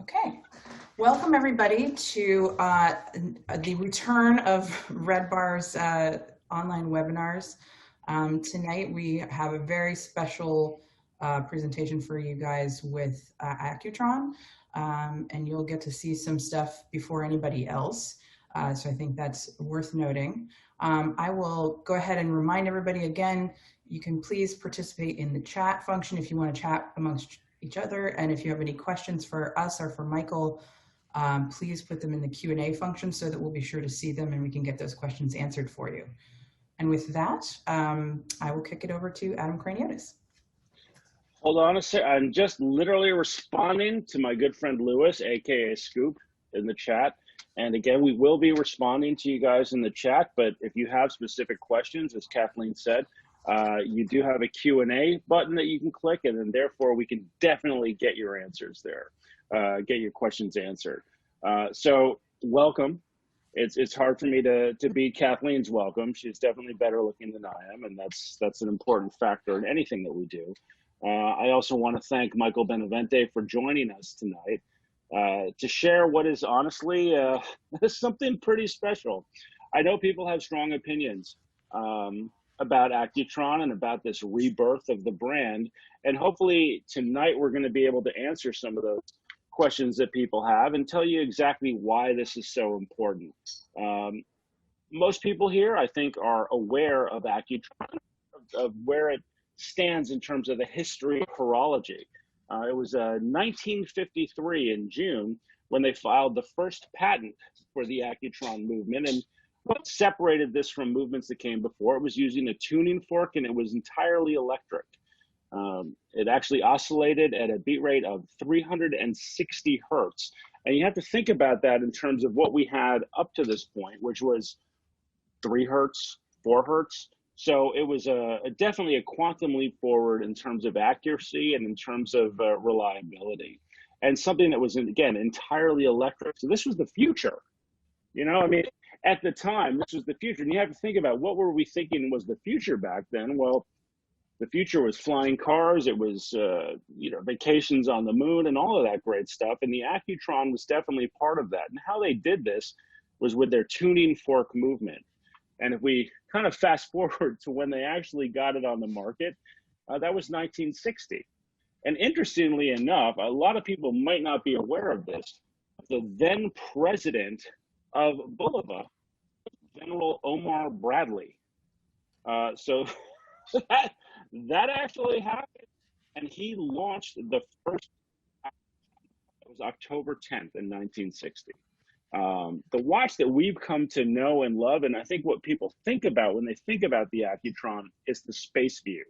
Okay, welcome everybody to the return of RedBar's online webinars. Tonight we have a very special presentation for you guys with Accutron, and you'll get to see some stuff before anybody else. So I think that's worth noting. I will go ahead and remind everybody again, you can please participate in the chat function if you want to chat amongst each other, and if you have any questions for us or for Michael, please put them in the Q&A function so that we'll be sure to see them and we can get those questions answered for you. And with that, I will kick it over to Adam Craniotes. Hold on a sec. I'm just literally responding to my good friend Lewis, aka Scoop, in the chat. And again, we will be responding to you guys in the chat, but if you have specific questions, as Kathleen said, you do have a Q&A button that you can click, and then therefore we can definitely get your answers there, get your questions answered. So welcome. It's hard for me to beat Kathleen's welcome. She's definitely better looking than I am, and that's an important factor in anything that we do. I also want to thank Michael Benavente for joining us tonight to share what is honestly something pretty special. I know people have strong opinions about Accutron and about this rebirth of the brand. And hopefully tonight we're going to be able to answer some of those questions that people have and tell you exactly why this is so important. Most people here, I think, are aware of Accutron, of where it stands in terms of the history of horology. It was 1953 in June when they filed the first patent for the Accutron movement. And what separated this from movements that came before? It was using a tuning fork, and it was entirely electric. It actually oscillated at a beat rate of 360 hertz. And you have to think about that in terms of what we had up to this point, which was 3 hertz, 4 hertz. So it was definitely a quantum leap forward in terms of accuracy and in terms of reliability. And something that was, again, entirely electric. So this was the future. You know, I mean, at the time, this was the future. And you have to think about what were we thinking was the future back then? Well, the future was flying cars. It was, you know, vacations on the moon and all of that great stuff. And the Accutron was definitely part of that. And how they did this was with their tuning fork movement. And if we kind of fast forward to when they actually got it on the market, that was 1960. And interestingly enough, a lot of people might not be aware of this. The then president of Bulova, General Omar Bradley. So that actually happened. And he launched the first, it was October 10th in 1960. The watch that we've come to know and love, and I think what people think about when they think about the Accutron is the Space View.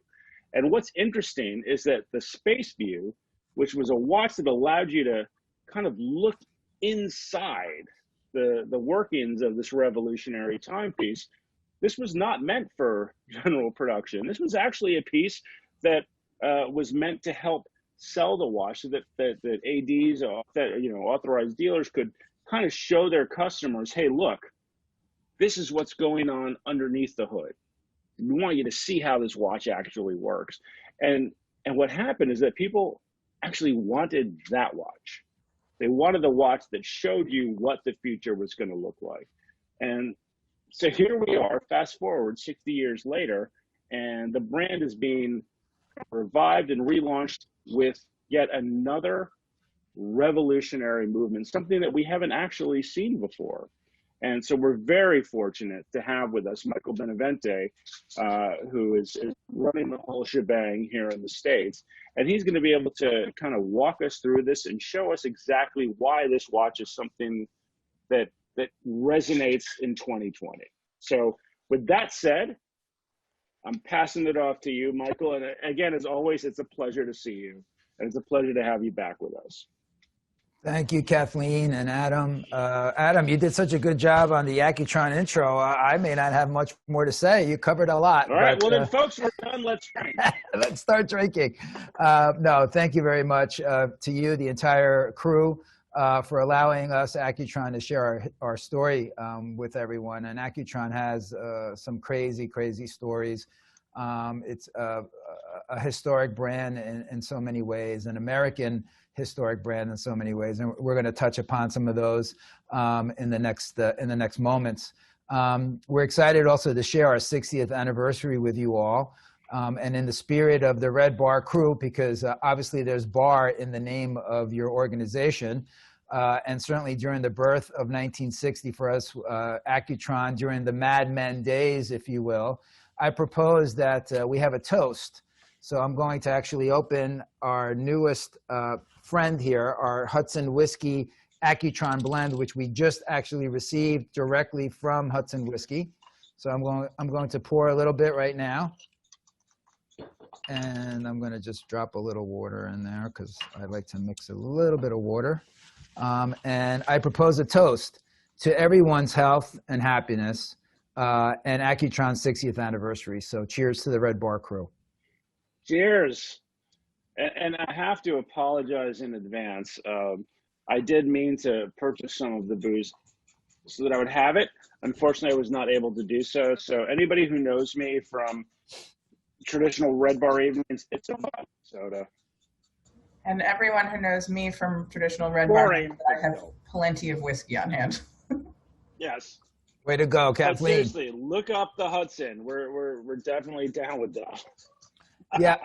And what's interesting is that the Space View, which was a watch that allowed you to kind of look inside the workings of this revolutionary timepiece, this was not meant for general production. This was actually a piece that was meant to help sell the watch so that ADs, that, you know, authorized dealers could kind of show their customers, hey, look, this is what's going on underneath the hood. We want you to see how this watch actually works. And what happened is that people actually wanted that watch. They wanted the watch that showed you what the future was going to look like. And so here we are, fast forward 60 years later, and the brand is being revived and relaunched with yet another revolutionary movement, something that we haven't actually seen before. And so we're very fortunate to have with us Michael Benavente, who is running the whole shebang here in the States. And he's going to be able to kind of walk us through this and show us exactly why this watch is something that resonates in 2020. So with that said, I'm passing it off to you, Michael. And again, as always, it's a pleasure to see you. And it's a pleasure to have you back with us. Thank you, Kathleen and Adam. Adam, you did such a good job on the Accutron intro. I may not have much more to say. You covered a lot. All right, well then, folks, we're done. Let's drink. Let's start drinking. No, thank you very much to you, the entire crew, for allowing us, Accutron, to share our story with everyone. And Accutron has some crazy, crazy stories. It's a historic brand in so many ways, an American historic brand in so many ways, and we're going to touch upon some of those in the next moments. We're excited also to share our 60th anniversary with you all, and in the spirit of the RedBar crew, because obviously there's bar in the name of your organization, and certainly during the birth of 1960 for us, Accutron, during the Mad Men days, if you will, I propose that we have a toast. So I'm going to actually open our newest friend here, our Hudson Whiskey Accutron blend, which we just actually received directly from Hudson Whiskey. So I'm going to pour a little bit right now. And I'm going to just drop a little water in there because I like to mix a little bit of water. And I propose a toast to everyone's health and happiness and Accutron's 60th anniversary. So cheers to the RedBar crew. Cheers. And I have to apologize in advance. I did mean to purchase some of the booze so that I would have it. Unfortunately, I was not able to do so. So anybody who knows me from traditional RedBar evenings, it's a vodka soda. And everyone who knows me from traditional RedBar, I have plenty of whiskey on hand. Yes. Way to go, Kathleen. But seriously, look up the Hudson. We're definitely down with that. Yeah,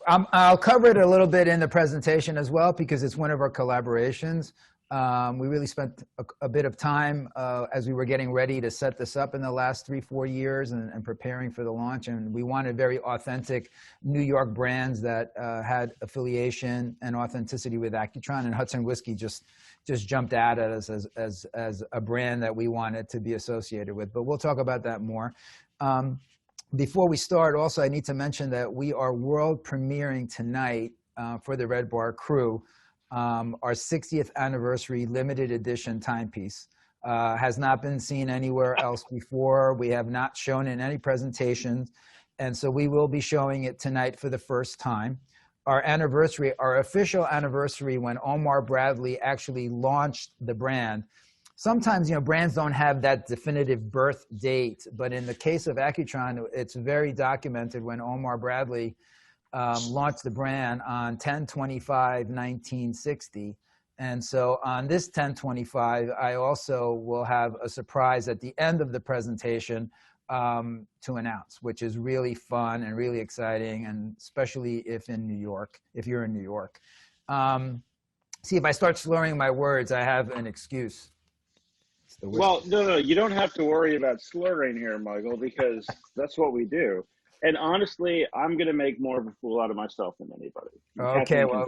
I'll cover it a little bit in the presentation as well because it's one of our collaborations. We really spent a bit of time as we were getting ready to set this up in the last 3-4 years and preparing for the launch. And we wanted very authentic New York brands that had affiliation and authenticity with Accutron, and Hudson Whiskey just jumped out at us as a brand that we wanted to be associated with. But we'll talk about that more. Before we start, also, I need to mention that we are world premiering tonight for the RedBar crew. Our 60th anniversary limited edition timepiece has not been seen anywhere else before. We have not shown it in any presentations, and so we will be showing it tonight for the first time. Our anniversary, our official anniversary, when Omar Bradley actually launched the brand. Sometimes, brands don't have that definitive birth date, but in the case of Accutron, it's very documented when Omar Bradley launched the brand on 10/25/1960. And so on this 10/25, I also will have a surprise at the end of the presentation to announce, which is really fun and really exciting, and especially if you're in New York. See, if I start slurring my words, I have an excuse. Well, no, you don't have to worry about slurring here, Michael, because that's what we do. And honestly, I'm going to make more of a fool out of myself than anybody. Okay, well,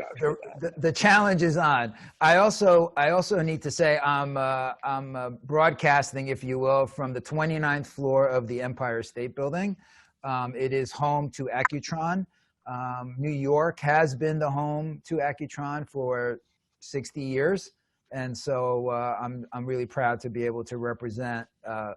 the challenge is on. I also need to say I'm broadcasting, if you will, from the 29th floor of the Empire State Building. It is home to Accutron. New York has been the home to Accutron for 60 years. And so I'm really proud to be able to represent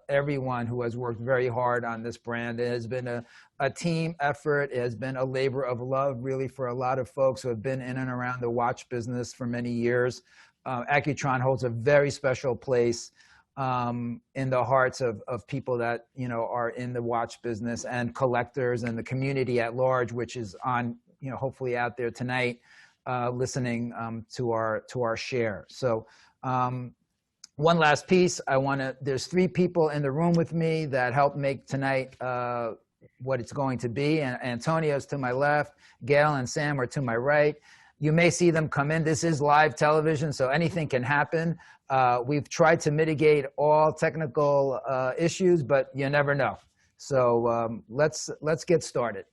everyone who has worked very hard on this brand. It has been a team effort. It has been a labor of love, really, for a lot of folks who have been in and around the watch business for many years. Accutron holds a very special place in the hearts of people that are in the watch business and collectors and the community at large, which is on hopefully out there tonight. Listening to our share. So one last piece, there's 3 people in the room with me that helped make tonight what it's going to be. And Antonio's to my left, Gail and Sam are to my right. You may see them come in. This is live television, so anything can happen. We've tried to mitigate all technical issues, but you never know. So let's get started.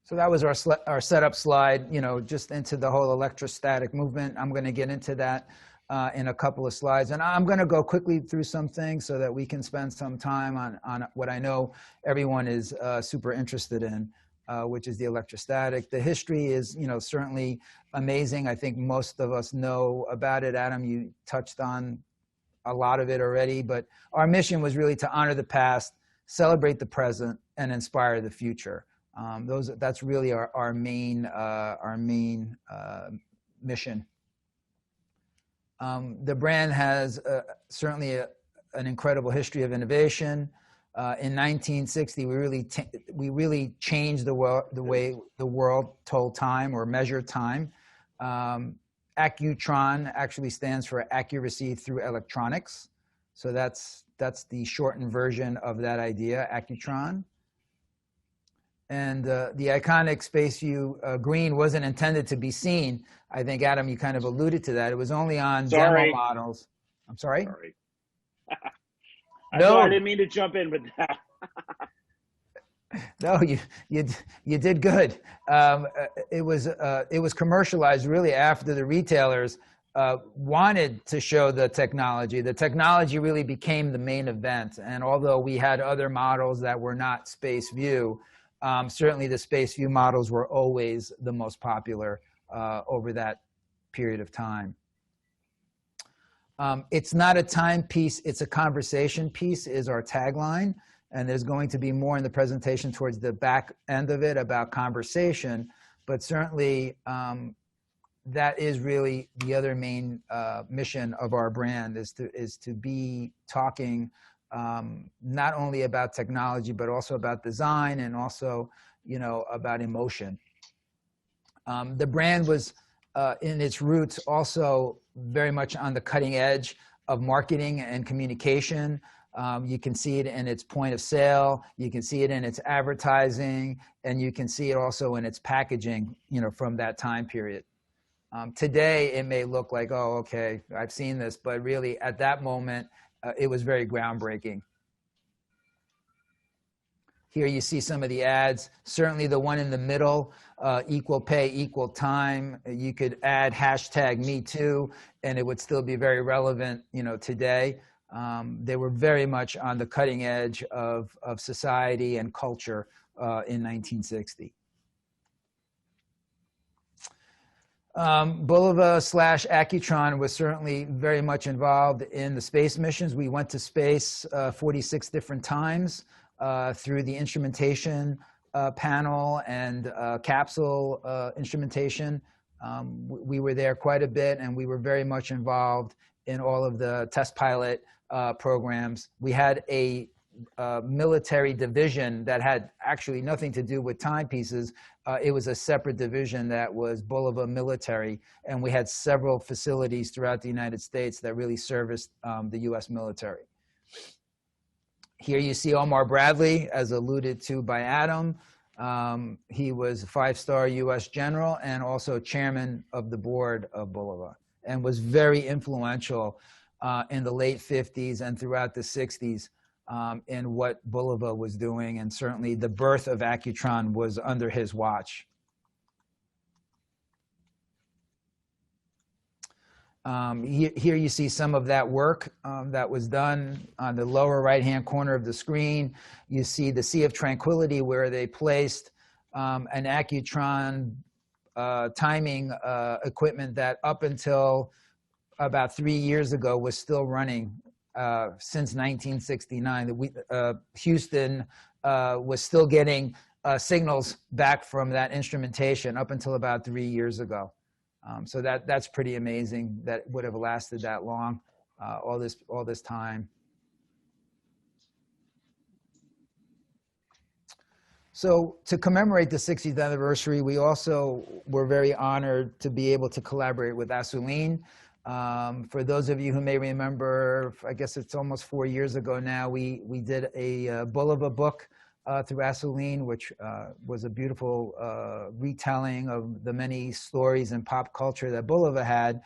So that was our setup slide, just into the whole electrostatic movement. I'm going to get into that in a couple of slides. And I'm going to go quickly through some things so that we can spend some time on what I know everyone is super interested in. which is the electrostatic. The history is, certainly amazing. I think most of us know about it. Adam, you touched on a lot of it already, but our mission was really to honor the past, celebrate the present, and inspire the future. That's really our main mission. The brand has certainly an incredible history of innovation. In 1960, we really changed the way the world told time or measured time. Accutron actually stands for accuracy through electronics. So that's the shortened version of that idea, Accutron. And the iconic Space View green wasn't intended to be seen. I think, Adam, you kind of alluded to that. It was only on demo models. I'm sorry? Sorry. No, I didn't mean to jump in with that. No, you did good. It was commercialized really after the retailers wanted to show the technology. The technology really became the main event. And although we had other models that were not Space View, certainly the Space View models were always the most popular over that period of time. It's not a timepiece, it's a conversation piece is our tagline. And there's going to be more in the presentation towards the back end of it about conversation. But certainly that is really the other main mission of our brand is to be talking not only about technology, but also about design and also, about emotion. The brand was in its roots also very much on the cutting edge of marketing and communication. You can see it in its point of sale, you can see it in its advertising, and you can see it also in its packaging, from that time period. Today, it may look like, oh, okay, I've seen this, but really at that moment, it was very groundbreaking. Here you see some of the ads, certainly the one in the middle, equal pay, equal time. You could add #MeToo, and it would still be very relevant, today. They were very much on the cutting edge of society and culture in 1960. Bulova/Accutron was certainly very much involved in the space missions. We went to space 46 different times through the instrumentation panel and capsule instrumentation. We were there quite a bit, and we were very much involved in all of the test pilot programs. We had a military division that had actually nothing to do with timepieces. It was a separate division that was Bulova Military, and we had several facilities throughout the United States that really serviced the U.S. military. Here you see Omar Bradley, as alluded to by Adam. He was a 5-star U.S. general and also chairman of the board of Bulova, and was very influential in the late 50s and throughout the 60s in what Bulova was doing. And certainly the birth of Accutron was under his watch. Here you see some of that work that was done on the lower right-hand corner of the screen. You see the Sea of Tranquility, where they placed an Accutron timing equipment that up until about 3 years ago was still running since 1969. Houston was still getting signals back from that instrumentation up until about 3 years ago. So that's pretty amazing that would have lasted that long, all this time. So to commemorate the 60th anniversary, we also were very honored to be able to collaborate with Accutron. For those of you who may remember, I guess it's almost 4 years ago now, we did a Bulova book through Accutron, which was a beautiful retelling of the many stories in pop culture that Bulova had.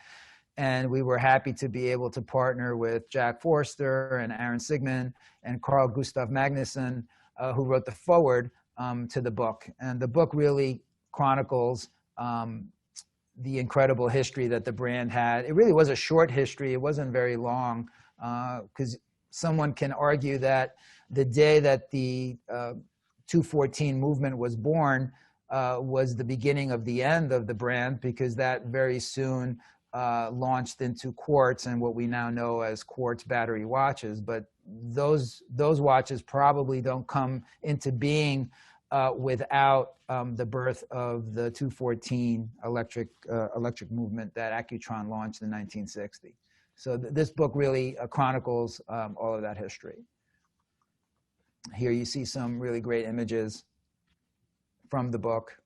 And we were happy to be able to partner with Jack Forster and Aaron Sigmund and Carl Gustav Magnusson, who wrote the foreword to the book. And the book really chronicles the incredible history that the brand had. It really was a short history. It wasn't very long, because someone can argue that the day that the 214 movement was born was the beginning of the end of the brand, because that very soon launched into quartz and what we now know as quartz battery watches. But those watches probably don't come into being without the birth of the 214 electric movement that Accutron launched in 1960. So this book really chronicles all of that history. Here you see some really great images from the book.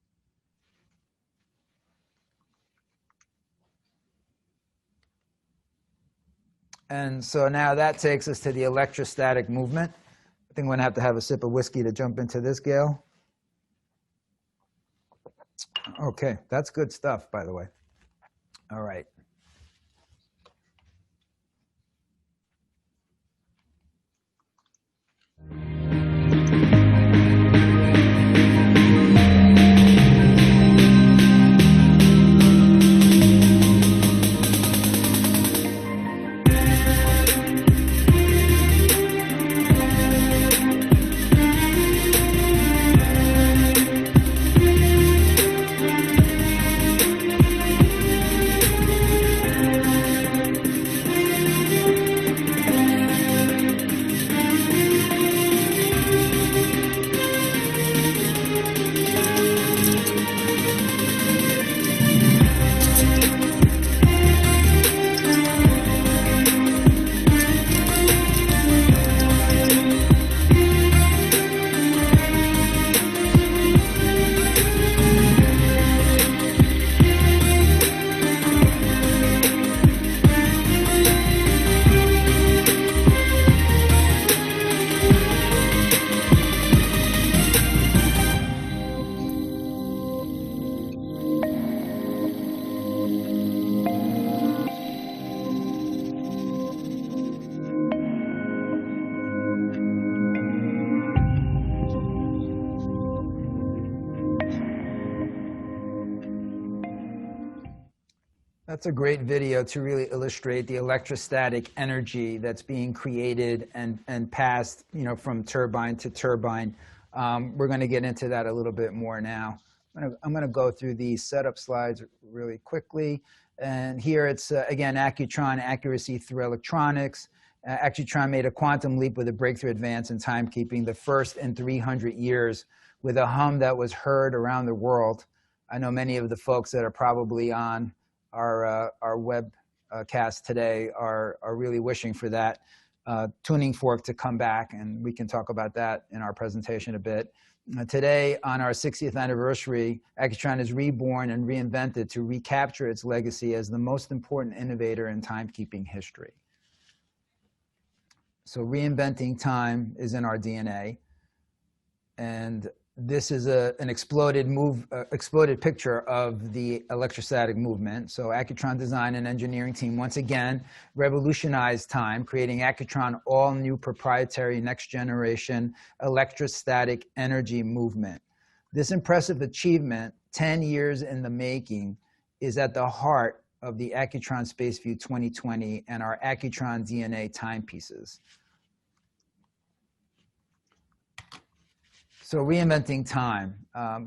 And so now that takes us to the electrostatic movement. I think I'm going to have a sip of whiskey to jump into this, Gail. Okay, that's good stuff, by the way. All right. That's a great video to really illustrate the electrostatic energy that's being created and passed, from turbine to turbine. We're going to get into that a little bit more now. I'm going to go through these setup slides really quickly. And here it's, again, Accutron, accuracy through electronics. Accutron made a quantum leap with a breakthrough advance in timekeeping, the first in 300 years, with a hum that was heard around the world. I know many of the folks that are probably on our webcast today are really wishing for that tuning fork to come back, and we can talk about that in our presentation a bit. Today, on our 60th anniversary, Accutron is reborn and reinvented to recapture its legacy as the most important innovator in timekeeping history. So reinventing time is in our DNA, and this is an exploded picture of the electrostatic movement. So Accutron design and engineering team once again revolutionized time, creating Accutron all new proprietary next generation electrostatic energy movement. This impressive achievement, 10 years in the making, is at the heart of the Accutron SpaceView 2020 and our Accutron DNA timepieces. So reinventing time,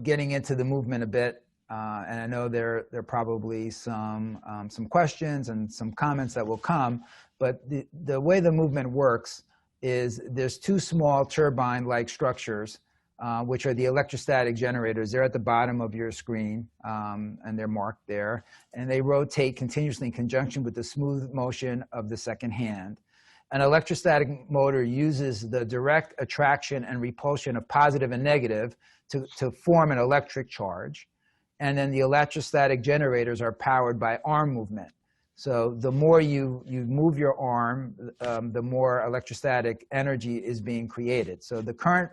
getting into the movement a bit, and I know there are probably some questions and some comments that will come, but the way the movement works is there's two small turbine-like structures, which are the electrostatic generators. They're at the bottom of your screen, and they're marked there, and they rotate continuously in conjunction with the smooth motion of the second hand. An electrostatic motor uses the direct attraction and repulsion of positive and negative to form an electric charge. And then the electrostatic generators are powered by arm movement. So the more you move your arm, the more electrostatic energy is being created. So the current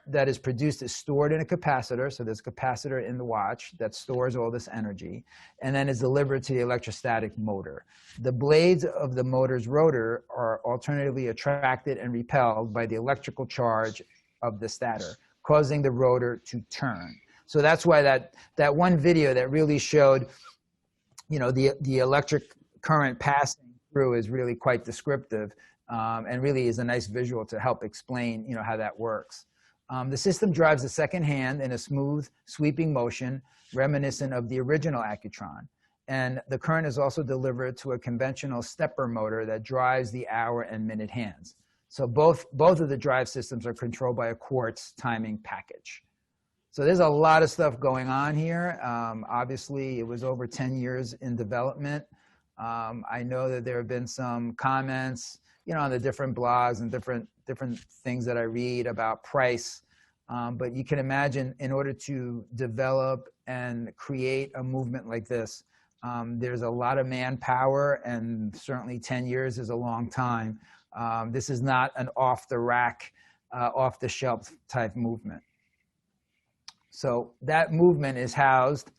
that is produced is stored in a capacitor. So there's a capacitor in the watch that stores all this energy and then is delivered to the electrostatic motor. The blades of the motor's rotor are alternatively attracted and repelled by the electrical charge of the stator, causing the rotor to turn. So that's why that one video that really showed, the electric current passing through is really quite descriptive. And really is a nice visual to help explain, how that works. The system drives the second hand in a smooth, sweeping motion reminiscent of the original Accutron. And the current is also delivered to a conventional stepper motor that drives the hour and minute hands. So both of the drive systems are controlled by a quartz timing package. So there's a lot of stuff going on here. Obviously, it was over 10 years in development. I know that there have been some comments, on the different blogs and different things that I read about price. But you can imagine, in order to develop and create a movement like this, there's a lot of manpower, and certainly 10 years is a long time. This is not an off-the-rack, off-the-shelf type movement. So that movement is housed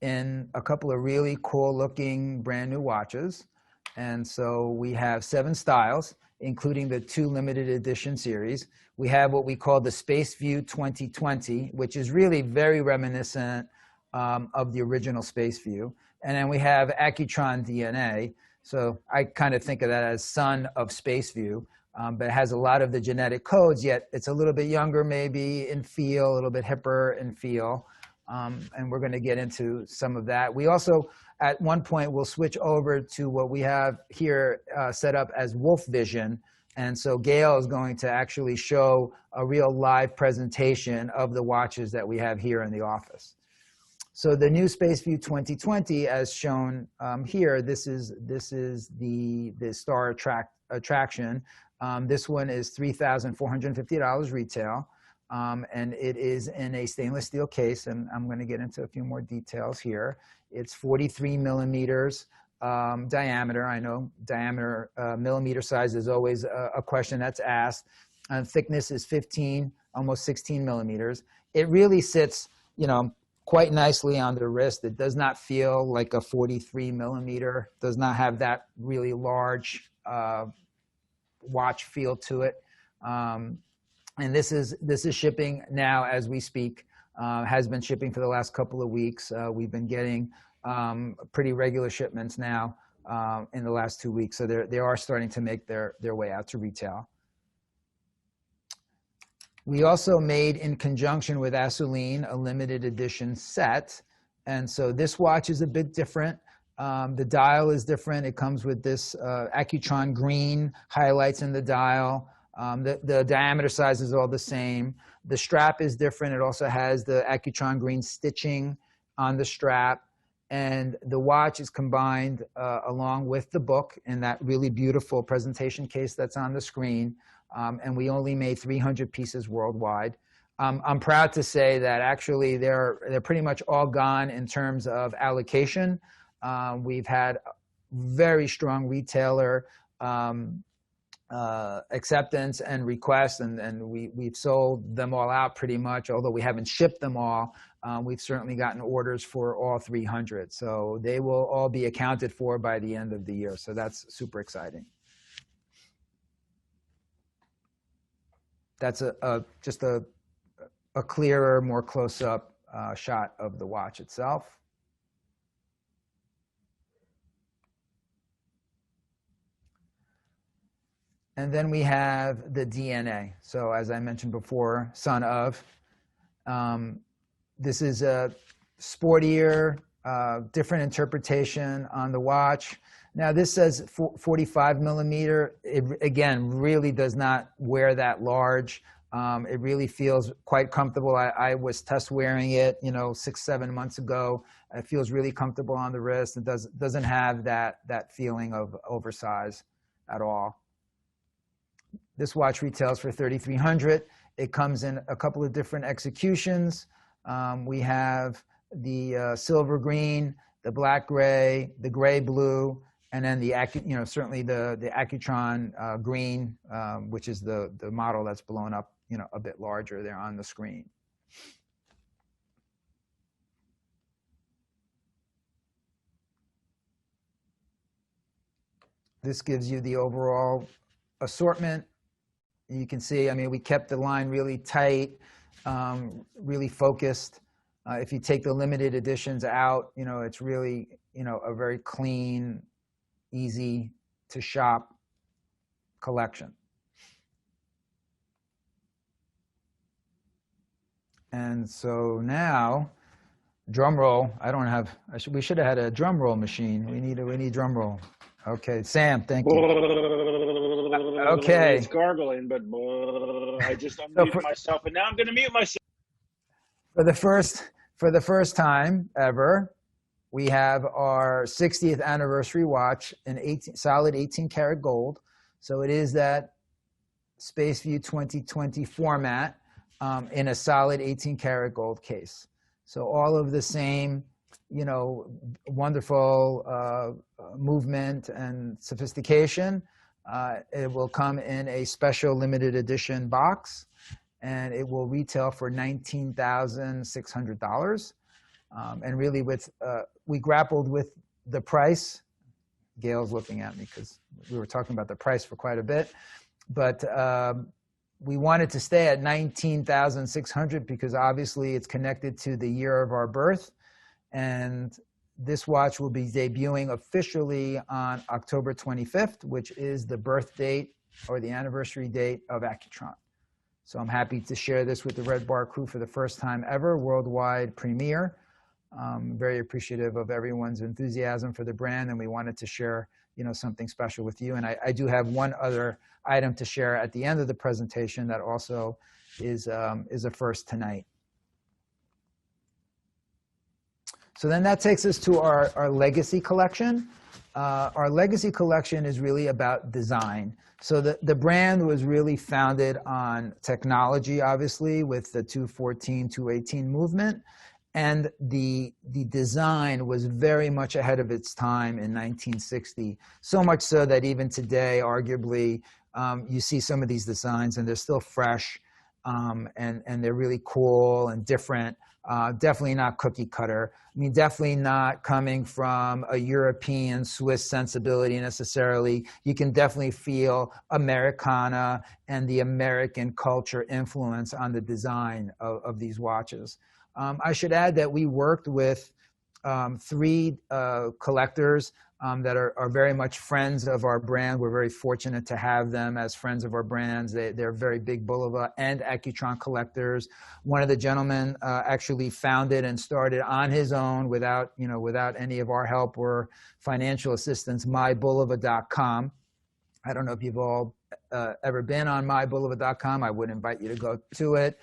in a couple of really cool-looking brand new watches. And so we have 7 styles, including the 2 limited edition series. We have what we call the Space View 2020, which is really very reminiscent of the original Space View. And then we have Accutron DNA. So I kind of think of that as son of Space View, but it has a lot of the genetic codes, yet it's a little bit younger maybe in feel, a little bit hipper in feel. And we're going to get into some of that. We also, at one point, will switch over to what we have here set up as Wolf Vision. And so Gail is going to actually show a real live presentation of the watches that we have here in the office. So the new Space View 2020, as shown here, this is the star attraction. This one is $3,450 retail. And it is in a stainless steel case, and I'm going to get into a few more details here. It's 43 millimeters diameter. I know diameter, millimeter size is always a question that's asked. Thickness is 15, almost 16 millimeters. It really sits, quite nicely on the wrist. It does not feel like a 43 millimeter. Does not have that really large watch feel to it. And this is shipping now as we speak, has been shipping for the last couple of weeks. We've been getting pretty regular shipments now in the last 2 weeks. So they are starting to make their way out to retail. We also made, in conjunction with Aceline, a limited edition set. And so this watch is a bit different. The dial is different. It comes with this Accutron green highlights in the dial. The diameter size is all the same. The strap is different. It also has the Accutron green stitching on the strap. And the watch is combined along with the book in that really beautiful presentation case that's on the screen. And we only made 300 pieces worldwide. I'm proud to say that actually they're pretty much all gone in terms of allocation. We've had very strong retailer acceptance and requests, and we've sold them all out pretty much. Although we haven't shipped them all, we've certainly gotten orders for all 300. So they will all be accounted for by the end of the year. So that's super exciting. That's just a clearer, more close-up shot of the watch itself. And then we have the DNA. So as I mentioned before, son of. This is a sportier, different interpretation on the watch. Now this says 45 millimeter. It, again, really does not wear that large. It really feels quite comfortable. I was test wearing it, 6-7 months ago. It feels really comfortable on the wrist. It doesn't have that feeling of oversize at all. This watch retails for $3,300. It comes in a couple of different executions. We have the silver green, the black gray, the gray blue, and then the certainly the Accutron green, which is the model that's blown up a bit larger there on the screen. This gives you the overall assortment. You can see, we kept the line really tight, really focused. If you take the limited editions out, it's really, a very clean, easy to shop collection. And so now, drum roll. We should have had a drum roll machine. We need drum roll. Okay, Sam, thank you. Okay. It's gargling, but I just So unmuted myself, and now I'm going to mute myself. For the first time ever, we have our 60th anniversary watch in solid 18 karat gold. So it is that SpaceView 2020 format in a solid 18 karat gold case. So all of the same, wonderful movement and sophistication. It will come in a special limited edition box, and it will retail for $19,600. And really, we grappled with the price. Gail's looking at me because we were talking about the price for quite a bit, but we wanted to stay at $19,600 because obviously it's connected to the year of our birth, and this watch will be debuting officially on October 25th, which is the birth date or the anniversary date of Accutron. So I'm happy to share this with the RedBar crew for the first time ever, worldwide premiere. Very appreciative of everyone's enthusiasm for the brand, and we wanted to share, something special with you. And I do have one other item to share at the end of the presentation that also is a first tonight. So then that takes us to our legacy collection. Our legacy collection is really about design. So the brand was really founded on technology, obviously, with the 214, 218 movement. And the design was very much ahead of its time in 1960. So much so that even today, arguably, you see some of these designs and they're still fresh, and they're really cool and different. Definitely not cookie cutter. I mean, definitely not coming from a European Swiss sensibility necessarily. You can definitely feel Americana and the American culture influence on the design of these watches. I should add that we worked with 3 collectors that are very much friends of our brand. We're very fortunate to have them as friends of our brands. They're very big Bulova and Accutron collectors. One of the gentlemen actually founded and started on his own without any of our help or financial assistance, mybulova.com. I don't know if you've all ever been on mybulova.com. I would invite you to go to it.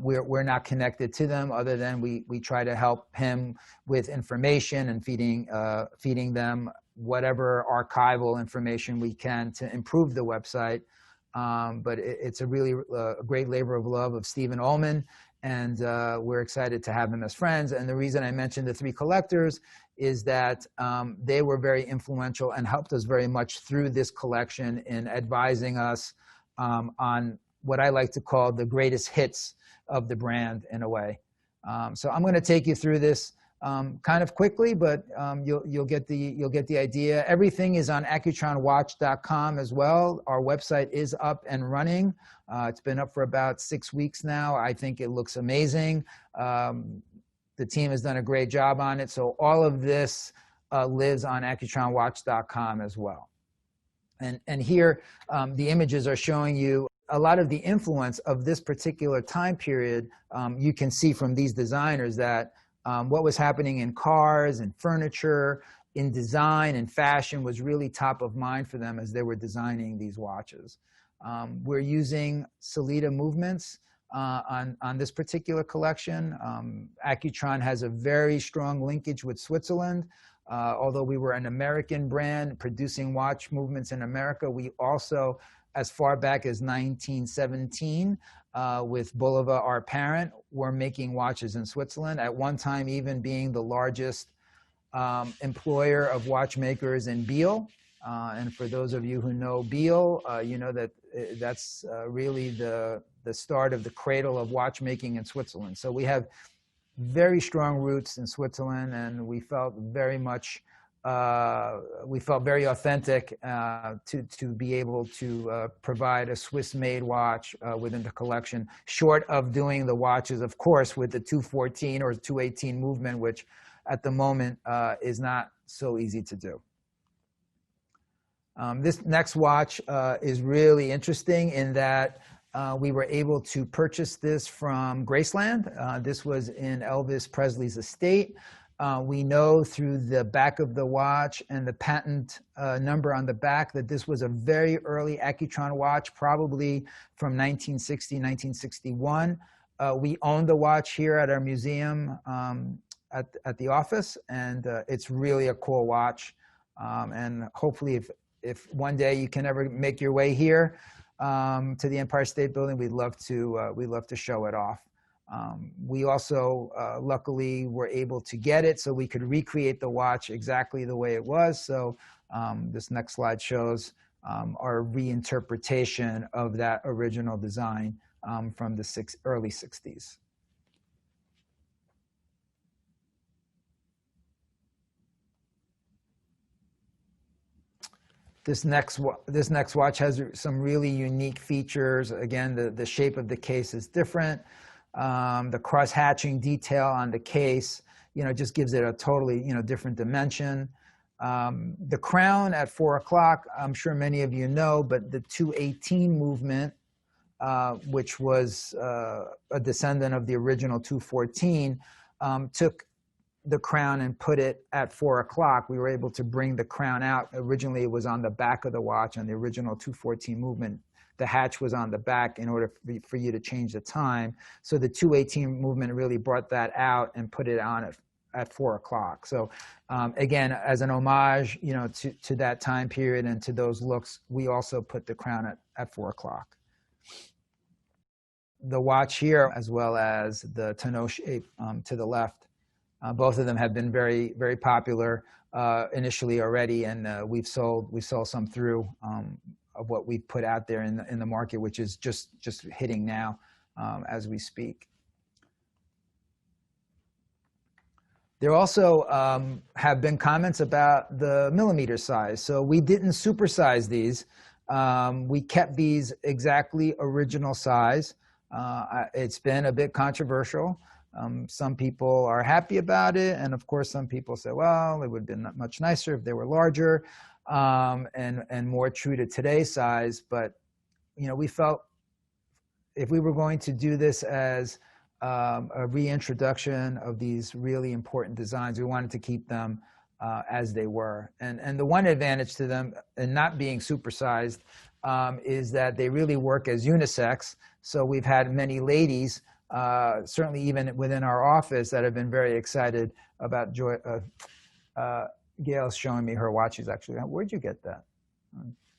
We're not connected to them other than we try to help him with information and feeding them whatever archival information we can to improve the website. But it's a really great labor of love of Stephen Ullman, and we're excited to have him as friends. And the reason I mentioned the 3 collectors is that they were very influential and helped us very much through this collection in advising us on what I like to call the greatest hits of the brand in a way. So I'm going to take you through this kind of quickly, but you'll get the idea. Everything is on accutronwatch.com as well. Our website is up and running. It's been up for about 6 weeks now. I think it looks amazing. The team has done a great job on it. So all of this lives on accutronwatch.com as well. And here, the images are showing you a lot of the influence of this particular time period. You can see from these designers that what was happening in cars and furniture, in design and fashion was really top of mind for them as they were designing these watches. We're using Sellita movements on this particular collection. Accutron has a very strong linkage with Switzerland. Although we were an American brand producing watch movements in America, we also, as far back as 1917, with Bulova, our parent, were making watches in Switzerland, at one time even being the largest employer of watchmakers in Biel. And for those of you who know Biel, you know that that's really the start of the cradle of watchmaking in Switzerland. So we have very strong roots in Switzerland, and we felt very much very authentic to be able to provide a Swiss-made watch within the collection, short of doing the watches, of course, with the 214 or 218 movement, which at the moment is not so easy to do. This next watch is really interesting in that We were able to purchase this from Graceland. This was in Elvis Presley's estate. We know through the back of the watch and the patent number on the back that this was a very early Accutron watch, probably from 1960, 1961. We own the watch here at our museum at the office, and it's really a cool watch. And hopefully if one day you can ever make your way here to the Empire State Building, we'd love to show it off. We also luckily were able to get it so we could recreate the watch exactly the way it was. So this next slide shows our reinterpretation of that original design from the early 60s. This next watch has some really unique features. Again, the shape of the case is different. The cross-hatching detail on the case, just gives it a totally, different dimension. The crown at 4 o'clock, I'm sure many of you know, but the 218 movement, which was a descendant of the original 214, took the crown and put it at 4 o'clock. We were able to bring the crown out. Originally, it was on the back of the watch on the original 214 movement. The hatch was on the back in order for you to change the time. So the 218 movement really brought that out and put it on at 4 o'clock. So again, as an homage, to that time period and to those looks, we also put the crown at 4 o'clock. The watch here, as well as the tonneau shape to the left, both of them have been very, very popular initially already, and we sold some through of what we've put out there in the market, which is just hitting now as we speak. There also have been comments about the millimeter size. So we didn't supersize these. We kept these exactly original size. It's been a bit controversial. Some people are happy about it, and of course some people say, well, it would have been much nicer if they were larger and more true to today's size. But we felt if we were going to do this as a reintroduction of these really important designs, we wanted to keep them as they were. And the one advantage to them in not being supersized is that they really work as unisex. So we've had many ladies, certainly even within our office, that have been very excited about Gail's showing me her watches, actually. Where'd you get that?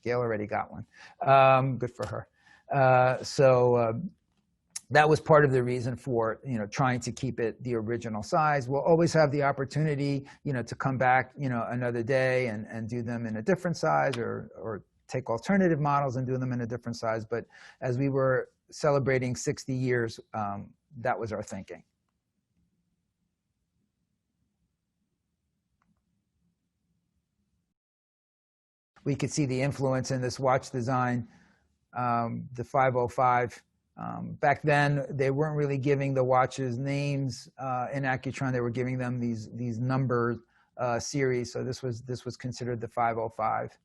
Gail already got one. Good for her. So that was part of the reason for trying to keep it the original size. We'll always have the opportunity to come back another day and do them in a different size, or take alternative models and do them in a different size. But as we were celebrating 60 years, that was our thinking. We could see the influence in this watch design, the 505. Back then, they weren't really giving the watches names in Accutron. They were giving them these number series. So this was considered the 505.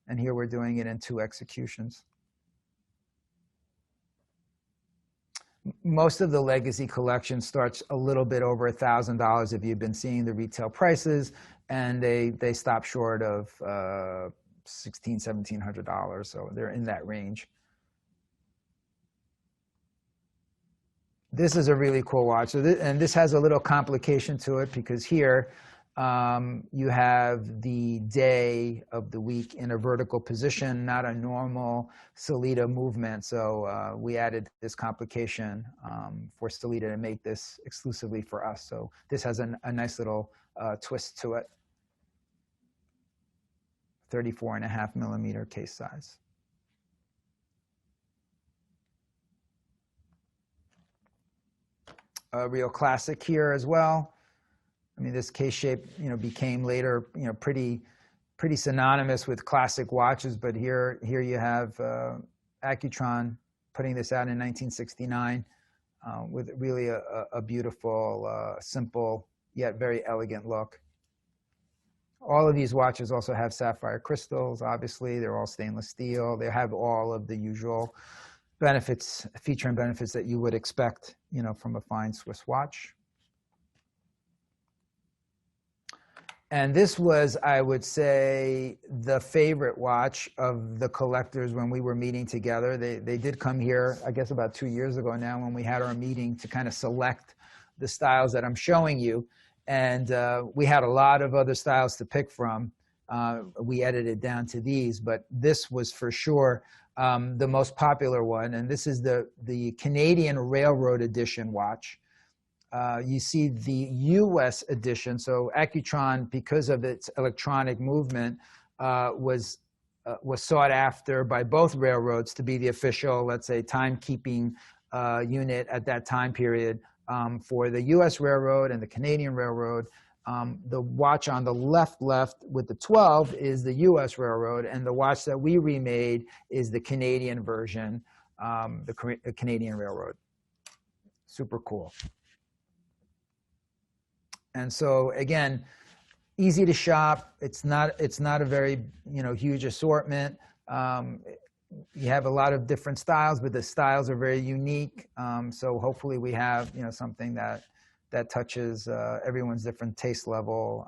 And here we're doing it in 2 executions. Most of the legacy collection starts a little bit over $1,000 if you've been seeing the retail prices, and they stop short of $1,600, $1,700. So they're in that range. This is a really cool watch. So and this has a little complication to it, because here you have the day of the week in a vertical position, not a normal Sellita movement. So we added this complication for Sellita to make this exclusively for us. So this has a nice little twist to it. 34.5 millimeter case size. A real classic here as well. I mean, this case shape, became later, pretty synonymous with classic watches. But here you have Accutron putting this out in 1969 with really a beautiful, simple yet very elegant look. All of these watches also have sapphire crystals. Obviously, they're all stainless steel. They have all of the usual benefits, feature and benefits that you would expect, you know, from a fine Swiss watch. And this was, I would say, the favorite watch of the collectors when we were meeting together. They did come here, I guess about 2 years ago now, when we had our meeting to kind of select the styles that I'm showing you. And we had a lot of other styles to pick from. We edited down to these, but this was for sure the most popular one. And this is the Canadian Railroad Edition watch. You see the US edition. So Accutron, because of its electronic movement, was sought after by both railroads to be the official, let's say, timekeeping unit at that time period for the US Railroad and the Canadian Railroad. The watch on the left with the 12 is the US Railroad, and the watch that we remade is the Canadian version, the Canadian Railroad. Super cool. And so again, easy to shop. It's not a very, you know, huge assortment. You have a lot of different styles, but the styles are very unique. So hopefully we have, you know, something that touches everyone's different taste level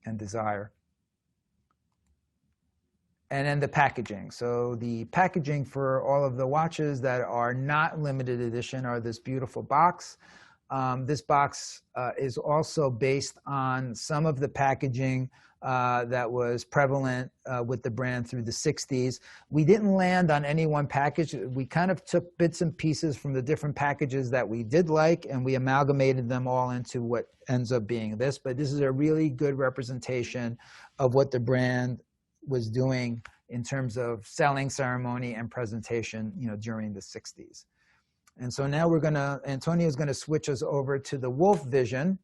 and desire. And then the packaging. So the packaging for all of the watches that are not limited edition are this beautiful box. This box is also based on some of the packaging that was prevalent with the brand through the 60s. We didn't land on any one package. We kind of took bits and pieces from the different packages that we did like, and we amalgamated them all into what ends up being this. But this is a really good representation of what the brand was doing in terms of selling, ceremony, and presentation, you know, during the 60s. And so now Antonio's gonna switch us over to the Wolf Vision.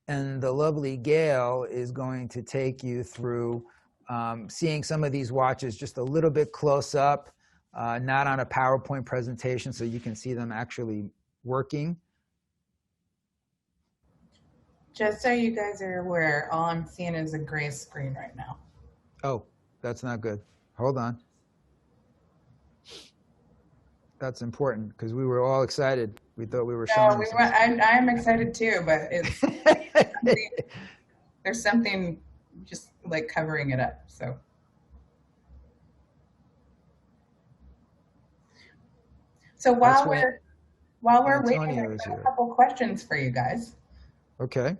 And the lovely Gail is going to take you through seeing some of these watches just a little bit close up, not on a PowerPoint presentation, so you can see them actually working. Just so you guys are aware, all I'm seeing is a gray screen right now. Oh, that's not good. Hold on. That's important because we were all excited. We thought we were showing. I'm excited too, but it's there's something just like covering it up. So while we're waiting, I have a couple questions for you guys. Okay.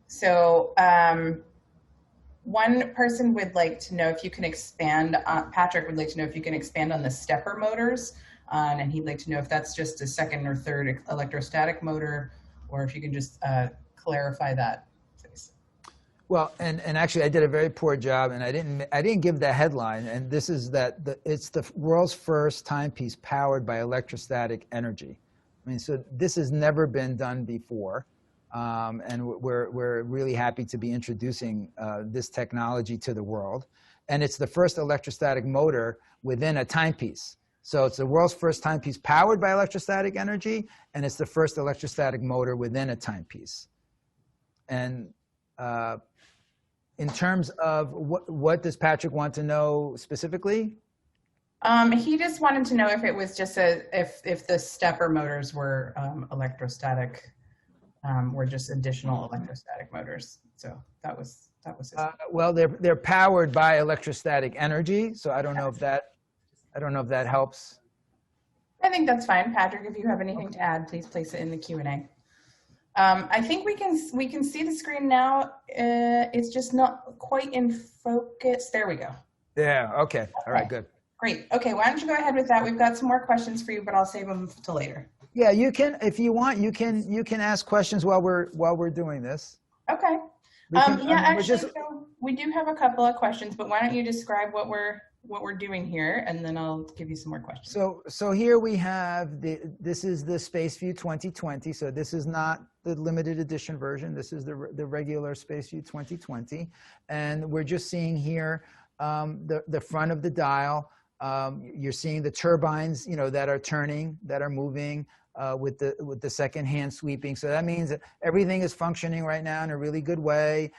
So one person would like to know if you can expand. Patrick would like to know if you can expand on the stepper motors. And he'd like to know if that's just a second or third electrostatic motor, or if you can just clarify that, please. Well, and actually I did a very poor job, and I didn't give the headline, and this is that it's the world's first timepiece powered by electrostatic energy. I mean, so this has never been done before, and we're really happy to be introducing this technology to the world, and it's the first electrostatic motor within a timepiece. So it's the world's first timepiece powered by electrostatic energy, and it's the first electrostatic motor within a timepiece. And in terms of what does Patrick want to know specifically? He just wanted to know if it was just if the stepper motors were electrostatic, were just additional electrostatic motors. So that was his. Well, they're powered by electrostatic energy, so I don't know if that helps. I think that's fine. Patrick, if you have anything to add, please place it in the Q&A. I think we can see the screen now. It's just not quite in focus. There we go. Yeah, okay. All right, good. Great. Okay, why don't you go ahead with that? We've got some more questions for you, but I'll save them till later. Yeah, you can, if you want, you can ask questions while we're doing this. Okay. Actually, so we do have a couple of questions, but why don't you describe what we're doing here, and then I'll give you some more questions. So here we have this is the SpaceView 2020. So this is not the limited edition version. This is the regular SpaceView 2020, and we're just seeing here the front of the dial. You're seeing the turbines, that are turning, that are moving with the second hand sweeping. So that means that everything is functioning right now in a really good way.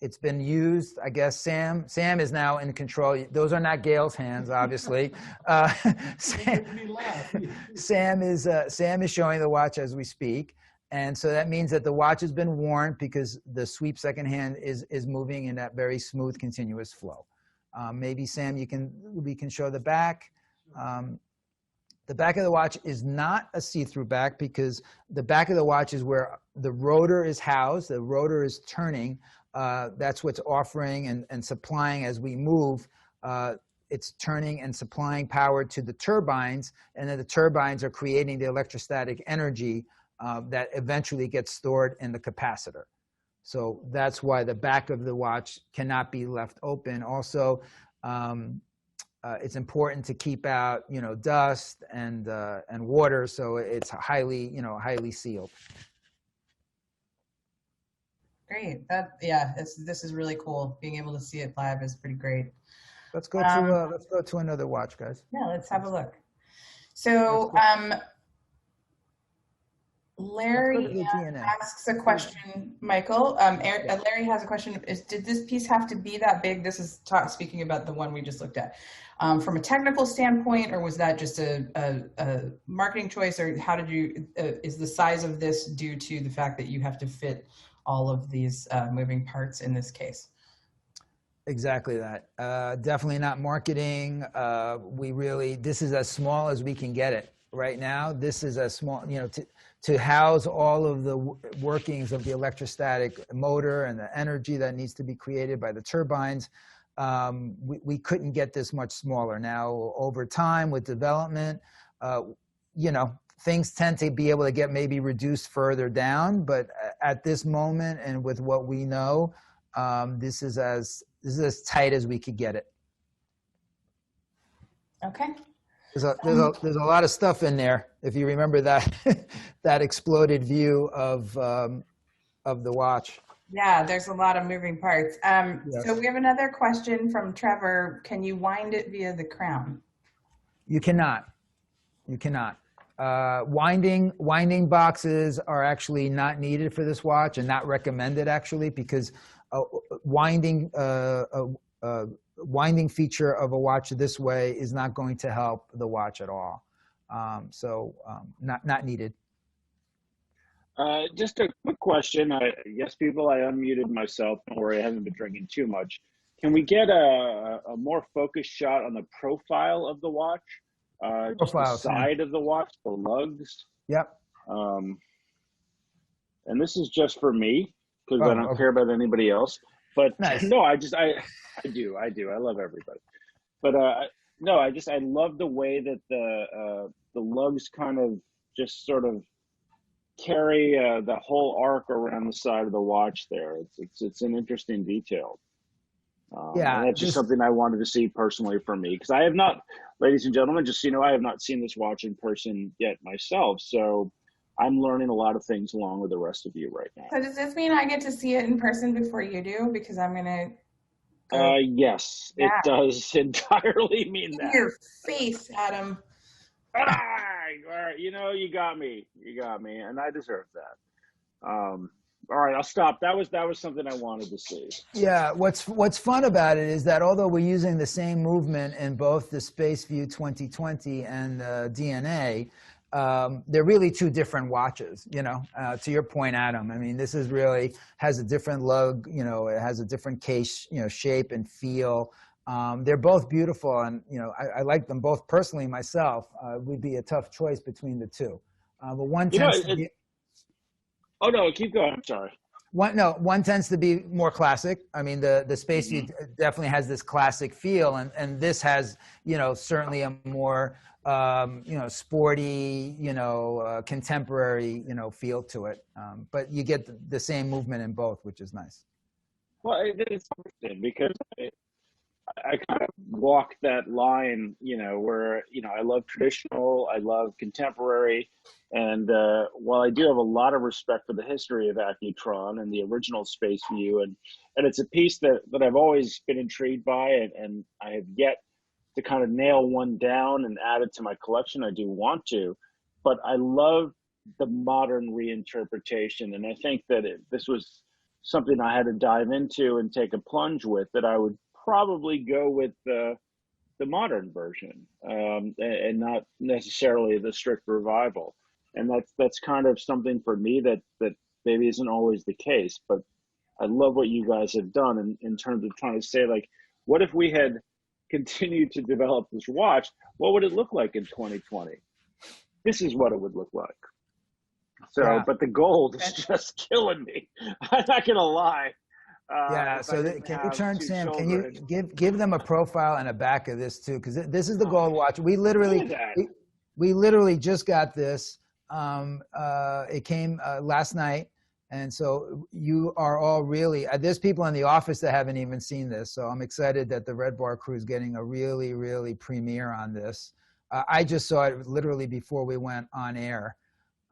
it's been used, I guess. Sam is now in control. Those are not Gail's hands, obviously. Sam is showing the watch as we speak. And so that means that the watch has been worn because the sweep second hand is moving in that very smooth, continuous flow. Maybe Sam, we can show the back. The back of the watch is not a see-through back because the back of the watch is where the rotor is housed. The rotor is turning. That's what's offering and supplying as we move. It's turning and supplying power to the turbines, and then the turbines are creating the electrostatic energy that eventually gets stored in the capacitor. So that's why the back of the watch cannot be left open. Also, it's important to keep out, dust and water, so it's highly sealed. Great. This is really cool. Being able to see it live is pretty great. Let's go to another watch, guys. Yeah, let's have a look. So, Larry asks a question, Michael. Larry has a question. Did this piece have to be that big? This is speaking about the one we just looked at. From a technical standpoint, or was that just a marketing choice, or how did you, is the size of this due to the fact that you have to fit all of these moving parts in this case? Exactly that. Definitely not marketing. This is as small as we can get it right now. This is as small, to house all of the workings of the electrostatic motor and the energy that needs to be created by the turbines. We couldn't get this much smaller. Now, over time with development, things tend to be able to get maybe reduced further down, but at this moment and with what we know, this is as tight as we could get it. Okay. There's a lot of stuff in there. If you remember that that exploded view of the watch. Yeah, there's a lot of moving parts. Yes. So we have another question from Trevor. Can you wind it via the crown? You cannot. Winding boxes are actually not needed for this watch and not recommended actually, because winding feature of a watch this way is not going to help the watch at all. Not needed. Just a quick question. Yes, people, I unmuted myself. Don't worry, I haven't been drinking too much. Can we get a more focused shot on the profile of the watch? Just the side of the watch, the lugs. Yep. And this is just for me because I don't care about anybody else. But nice. No, I do. I love everybody. But no, I love the way that the lugs kind of just sort of carry the whole arc around the side of the watch there. It's an interesting detail. And that's just something I wanted to see personally for me, because I have not, ladies and gentlemen, just so you know, I have not seen this watch in person yet myself. So I'm learning a lot of things along with the rest of you right now. So does this mean I get to see it in person before you do? Because I'm going to yes, it does entirely mean that. Your face, Adam. All right, you got me, and I deserve that. All right, I'll stop. That was something I wanted to see. Yeah, what's fun about it is that although we're using the same movement in both the Space View 2020 and DNA, they're really two different watches, to your point, Adam. I mean, this is really has a different lug, it has a different case, shape and feel. They're both beautiful, and I like them both personally myself. It would be a tough choice between the two. But one tends to be. Oh no, keep going. I'm sorry. One tends to be more classic. I mean, the Space View definitely has this classic feel, and this has certainly a more sporty, contemporary, feel to it. But you get the same movement in both, which is nice. Well, it's interesting because I kind of walk that line, where, I love traditional, I love contemporary. And while I do have a lot of respect for the history of Accutron and the original Space View, and it's a piece that I've always been intrigued by, and I have yet to kind of nail one down and add it to my collection. I do want to, but I love the modern reinterpretation. And I think that this was something I had to dive into and take a plunge with, that I would probably go with the modern version, and not necessarily the strict revival. And that's kind of something for me that maybe isn't always the case. But I love what you guys have done in terms of trying to say, like, what if we had continued to develop this watch? What would it look like in 2020? This is what it would look like. So, Yeah. but the gold is just killing me. I'm not gonna lie. Yeah. So can you turn, Sam? Can you give them a profile and a back of this too? Because this is the gold watch. We literally just got this. It came last night. And so you are all really, there's people in the office that haven't even seen this. So I'm excited that the RedBar crew is getting a really, really premiere on this. I just saw it literally before we went on air.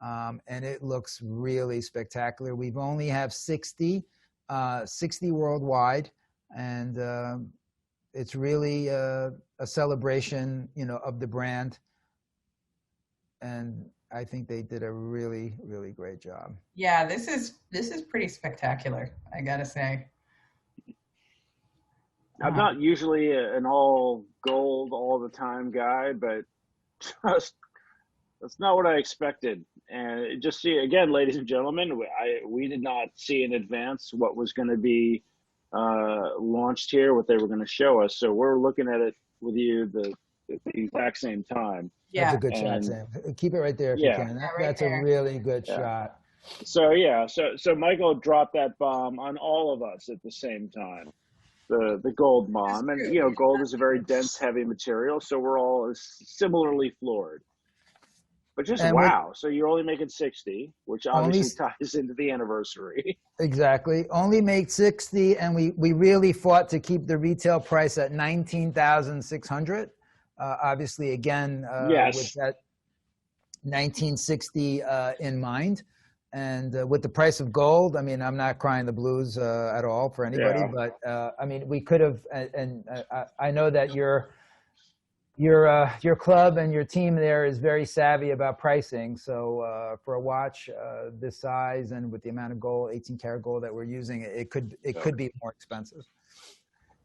And it looks really spectacular. We've only have 60 worldwide. And it's really a celebration, of the brand. And I think they did a really, really great job. Yeah, this is pretty spectacular, I gotta say. I'm not usually an all gold all the time guy, but just that's not what I expected. And just see, again, ladies and gentlemen, we did not see in advance what was going to be launched here, what they were going to show us. So we're looking at it with you the exact same time. Yeah. That's a good shot, Sam. Keep it right there if you can. That's a really good shot. So so Michael dropped that bomb on all of us at the same time. The gold bomb. And gold is a very dense, heavy material, so we're all similarly floored. But just wow. So you're only making 60, which obviously ties into the anniversary. Exactly. Only make 60, and we really fought to keep the retail price at $19,600. Obviously, again, with that 1960 in mind. And with the price of gold, I mean, I'm not crying the blues at all for anybody, but I mean, we could have, and I know that your club and your team there is very savvy about pricing. So for a watch this size and with the amount of gold, 18 karat gold that we're using, it could be more expensive.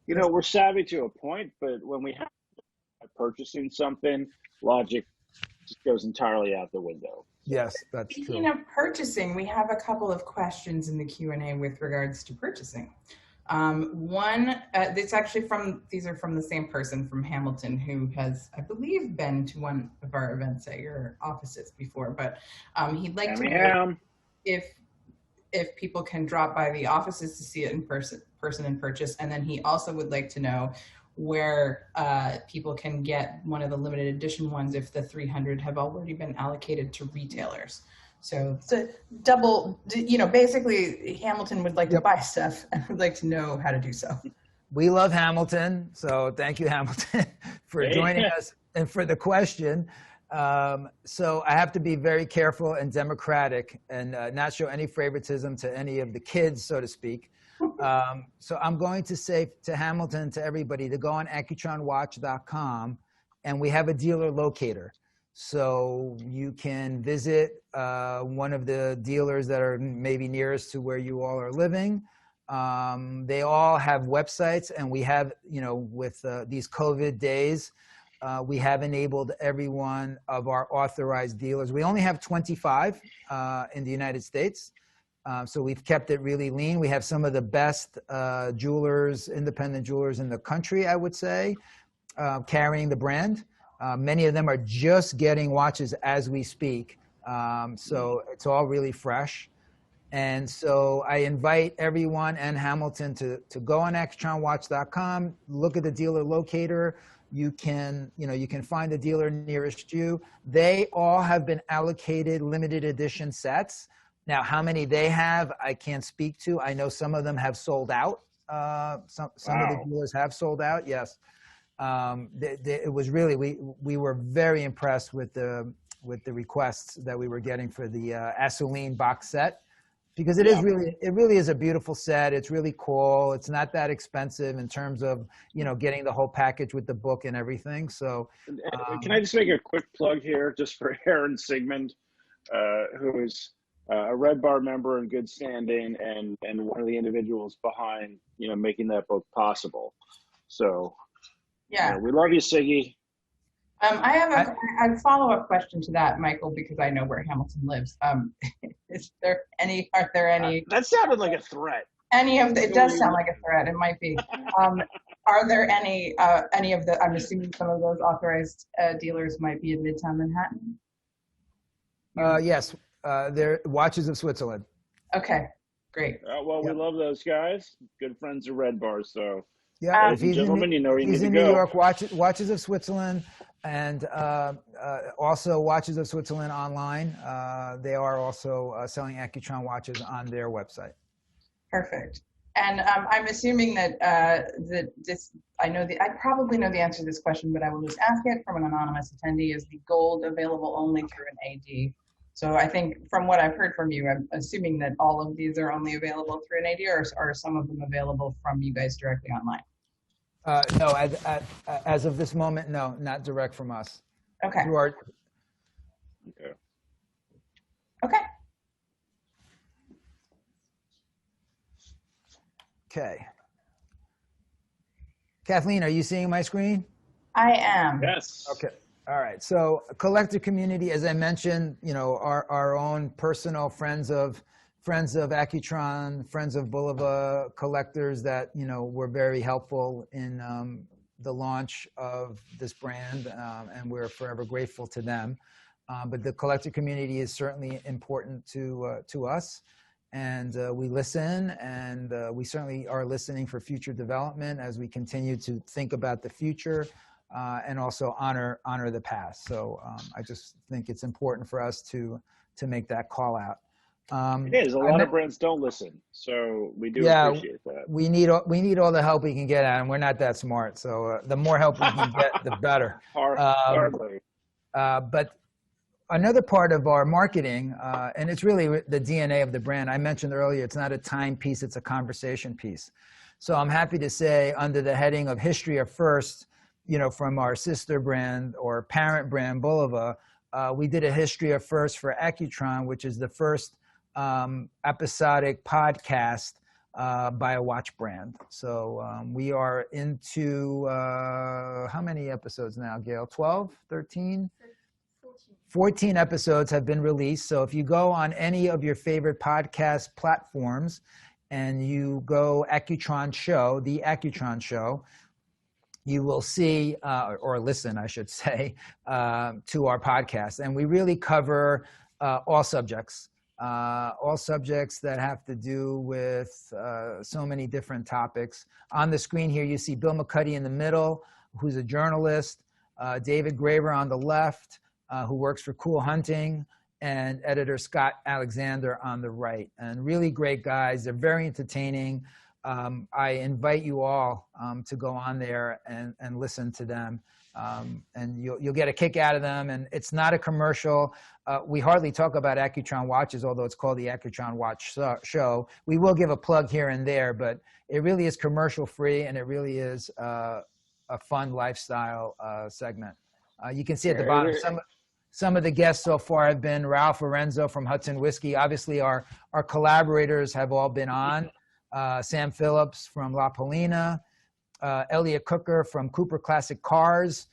We're savvy to a point, but when we have purchasing something, logic just goes entirely out the window. Yes, that's true. Speaking of purchasing, we have a couple of questions in the Q&A with regards to purchasing. One, these are from the same person from Hamilton, who has, I believe, been to one of our events at your offices before, but he'd like to know if people can drop by the offices to see it in person and purchase. And then he also would like to know where people can get one of the limited edition ones if the 300 have already been allocated to retailers. So it's a double, basically Hamilton would like to buy stuff and would like to know how to do so. We love Hamilton. So thank you, Hamilton, for joining us and for the question. So I have to be very careful and democratic and not show any favoritism to any of the kids, so to speak. So I'm going to say to Hamilton, to everybody, to go on accutronwatch.com, and we have a dealer locator. So you can visit one of the dealers that are maybe nearest to where you all are living. They all have websites, and we have, with these COVID days, we have enabled every one of our authorized dealers. We only have 25 in the United States. So we've kept it really lean. We have some of the best jewelers, independent jewelers in the country, I would say, carrying the brand. Many of them are just getting watches as we speak. So it's all really fresh. And so I invite everyone and Hamilton to go on accutronwatch.com, look at the dealer locator. You can find the dealer nearest you. They all have been allocated limited edition sets. Now, how many they have, I can't speak to. I know some of them have sold out. Some of the dealers have sold out. Yes. It was really, we were very impressed with the requests that we were getting for the Aceline box set, because it really is a beautiful set. It's really cool. It's not that expensive in terms of, getting the whole package with the book and everything. So can I just make a quick plug here just for Aaron Sigmund, who is a Red Bar member in good standing, and one of the individuals behind, making that book possible. So, Yeah. we love you, Siggy. I have a follow-up question to that, Michael, because I know where Hamilton lives. Are there any, that sounded like a threat. It does sound like a threat. It might be. Are there any of the, I'm assuming some of those authorized dealers might be in Midtown Manhattan? Yes, they're Watches of Switzerland. Okay, great. We love those guys. Good friends of Red Bar. So, yeah, ladies and gentlemen, you know where you need to go. He's in New York. Watches of Switzerland, and also Watches of Switzerland online. They are also selling Accutron watches on their website. Perfect. And I'm assuming that I probably know the answer to this question, but I will just ask it from an anonymous attendee. Is the gold available only through an AD? So I think from what I've heard from you, I'm assuming that all of these are only available through an AD, or are some of them available from you guys directly online? No, as of this moment, no, not direct from us. Okay. Okay. Okay. Okay. Kathleen, are you seeing my screen? I am. Yes. Okay. All right. So collector community, as I mentioned, our own personal friends of Accutron, friends of Bulova, collectors that, were very helpful in the launch of this brand, and we're forever grateful to them. But the collector community is certainly important to us. And we listen, and we certainly are listening for future development as we continue to think about the future and also honor the past. So I just think it's important for us to make that call out. It is. A lot of brands don't listen, so we do appreciate that. We need all the help we can get at, and we're not that smart. So the more help we can get, the better. Hardly. But another part of our marketing, and it's really the DNA of the brand. I mentioned earlier, it's not a time piece, it's a conversation piece. So I'm happy to say, under the heading of History of First, from our sister brand or parent brand, Bulova, we did a History of First for Accutron, which is the first episodic podcast by a watch brand. So we are into, how many episodes now, Gail? 12, 13? 14 episodes have been released. So if you go on any of your favorite podcast platforms and you go Accutron Show, the Accutron Show, you will see, or listen, I should say, to our podcast. And we really cover all subjects that have to do with so many different topics. On the screen here, you see Bill McCuddy in the middle, who's a journalist, David Graver on the left, who works for Cool Hunting, and editor Scott Alexander on the right. And really great guys. They're very entertaining. I invite you all to go on there and listen to them. And you'll get a kick out of them. And it's not a commercial. We hardly talk about Accutron watches, although it's called the Accutron Watch Show. We will give a plug here and there, but it really is commercial free, and it really is a fun lifestyle segment. You can see at the bottom, some of the guests so far have been Ralph Lorenzo from Hudson Whiskey. Obviously, our collaborators have all been on. Sam Phillips from La Polina, Elliot Cooker from Cooper Classic Cars,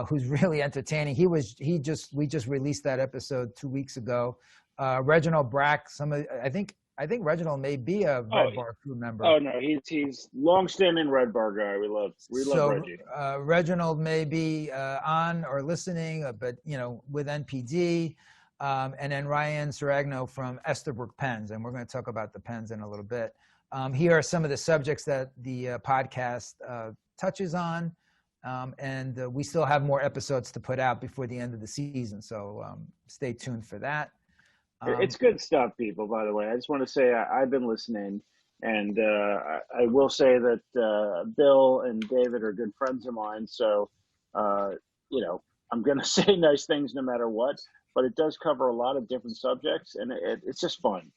who's really entertaining. We just released that episode 2 weeks ago. Reginald Brack, I think Reginald may be a Red Bar crew member. Oh no, he's long-standing Red Bar guy. We love Reggie. Reginald may be on or listening, but with NPD, and then Ryan Serragno from Esterbrook Pens, and we're going to talk about the pens in a little bit. Here are some of the subjects that the podcast touches on, and we still have more episodes to put out before the end of the season, so stay tuned for that. It's good stuff, people, by the way. I just want to say I've been listening, and I will say that Bill and David are good friends of mine, so, I'm going to say nice things no matter what, but it does cover a lot of different subjects, and it's just fun.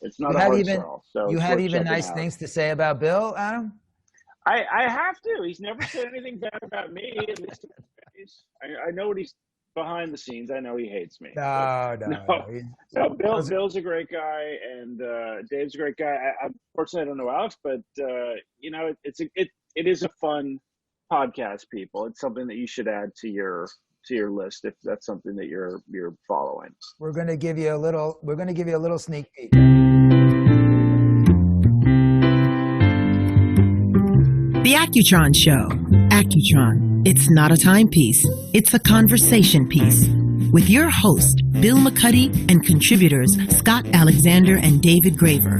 It's not a hard sell. So you have even nice things to say about Bill, Adam? I have to. He's never said anything bad about me, at least. I know what he's behind the scenes. I know he hates me. No, But no, no, no. no. Those are- Bill's a great guy, and Dave's a great guy. Unfortunately, I don't know Alex, but you know, it is a fun podcast. People, it's something that you should add to your list if that's something that you're following. we're going to give you a little. We're going to give you a little sneak peek. The Accutron Show. Accutron. It's not a timepiece. It's a conversation piece. With your host, Bill McCuddy, and contributors Scott Alexander and David Graver.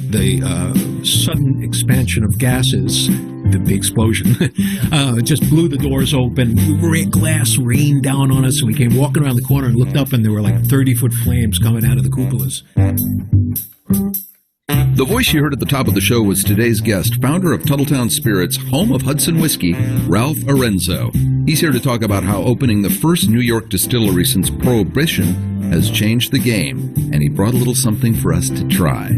The sudden expansion of gases, the explosion, just blew the doors open. Glass rained down on us. We came walking around the corner and looked up, and there were like 30-foot flames coming out of the cupolas. The voice you heard at the top of the show was today's guest, founder of Tuttletown Spirits, home of Hudson Whiskey, Ralph Arenzo. He's here to talk about how opening the first New York distillery since Prohibition has changed the game, and he brought a little something for us to try.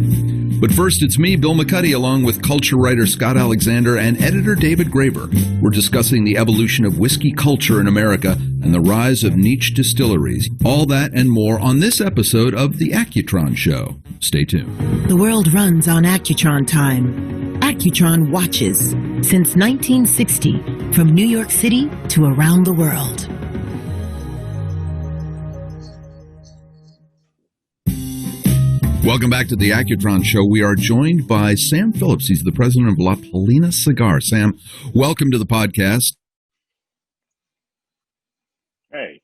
But first, it's me, Bill McCuddy, along with culture writer Scott Alexander and editor David Graver. We're discussing the evolution of whiskey culture in America and the rise of niche distilleries. All that and more on this episode of The Accutron Show. Stay tuned. The world runs on Accutron time. Accutron watches since 1960 from New York City to around the world. Welcome back to the Accutron Show. We are joined by Sam Phillips. He's the president of La Paulina Cigar. Sam, welcome to the podcast. Hey.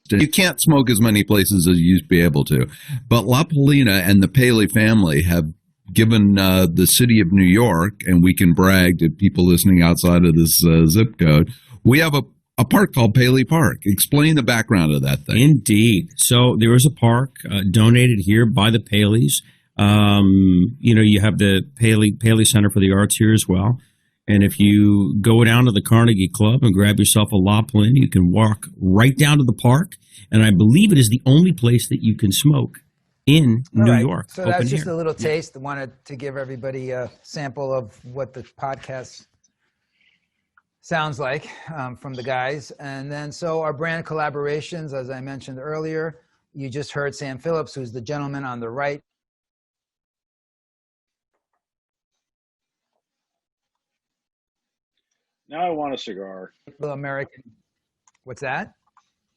You can't smoke as many places as you used to be able to, but La Paulina and the Paley family have given the city of New York, and we can brag to people listening outside of this zip code, we have a park called Paley Park. Explain the background of that thing. Indeed. So there is a park donated here by the Paleys. You have the Paley Center for the Arts here as well. And if you go down to the Carnegie Club and grab yourself a La Paulina, you can walk right down to the park. And I believe it is the only place that you can smoke in New York. So that's just a little taste. I wanted to give everybody a sample of what the podcast sounds like from the guys. And then so our brand collaborations, as I mentioned earlier, you just heard Sam Phillips, who's the gentleman on the right. Now I want a cigar. American. What's that?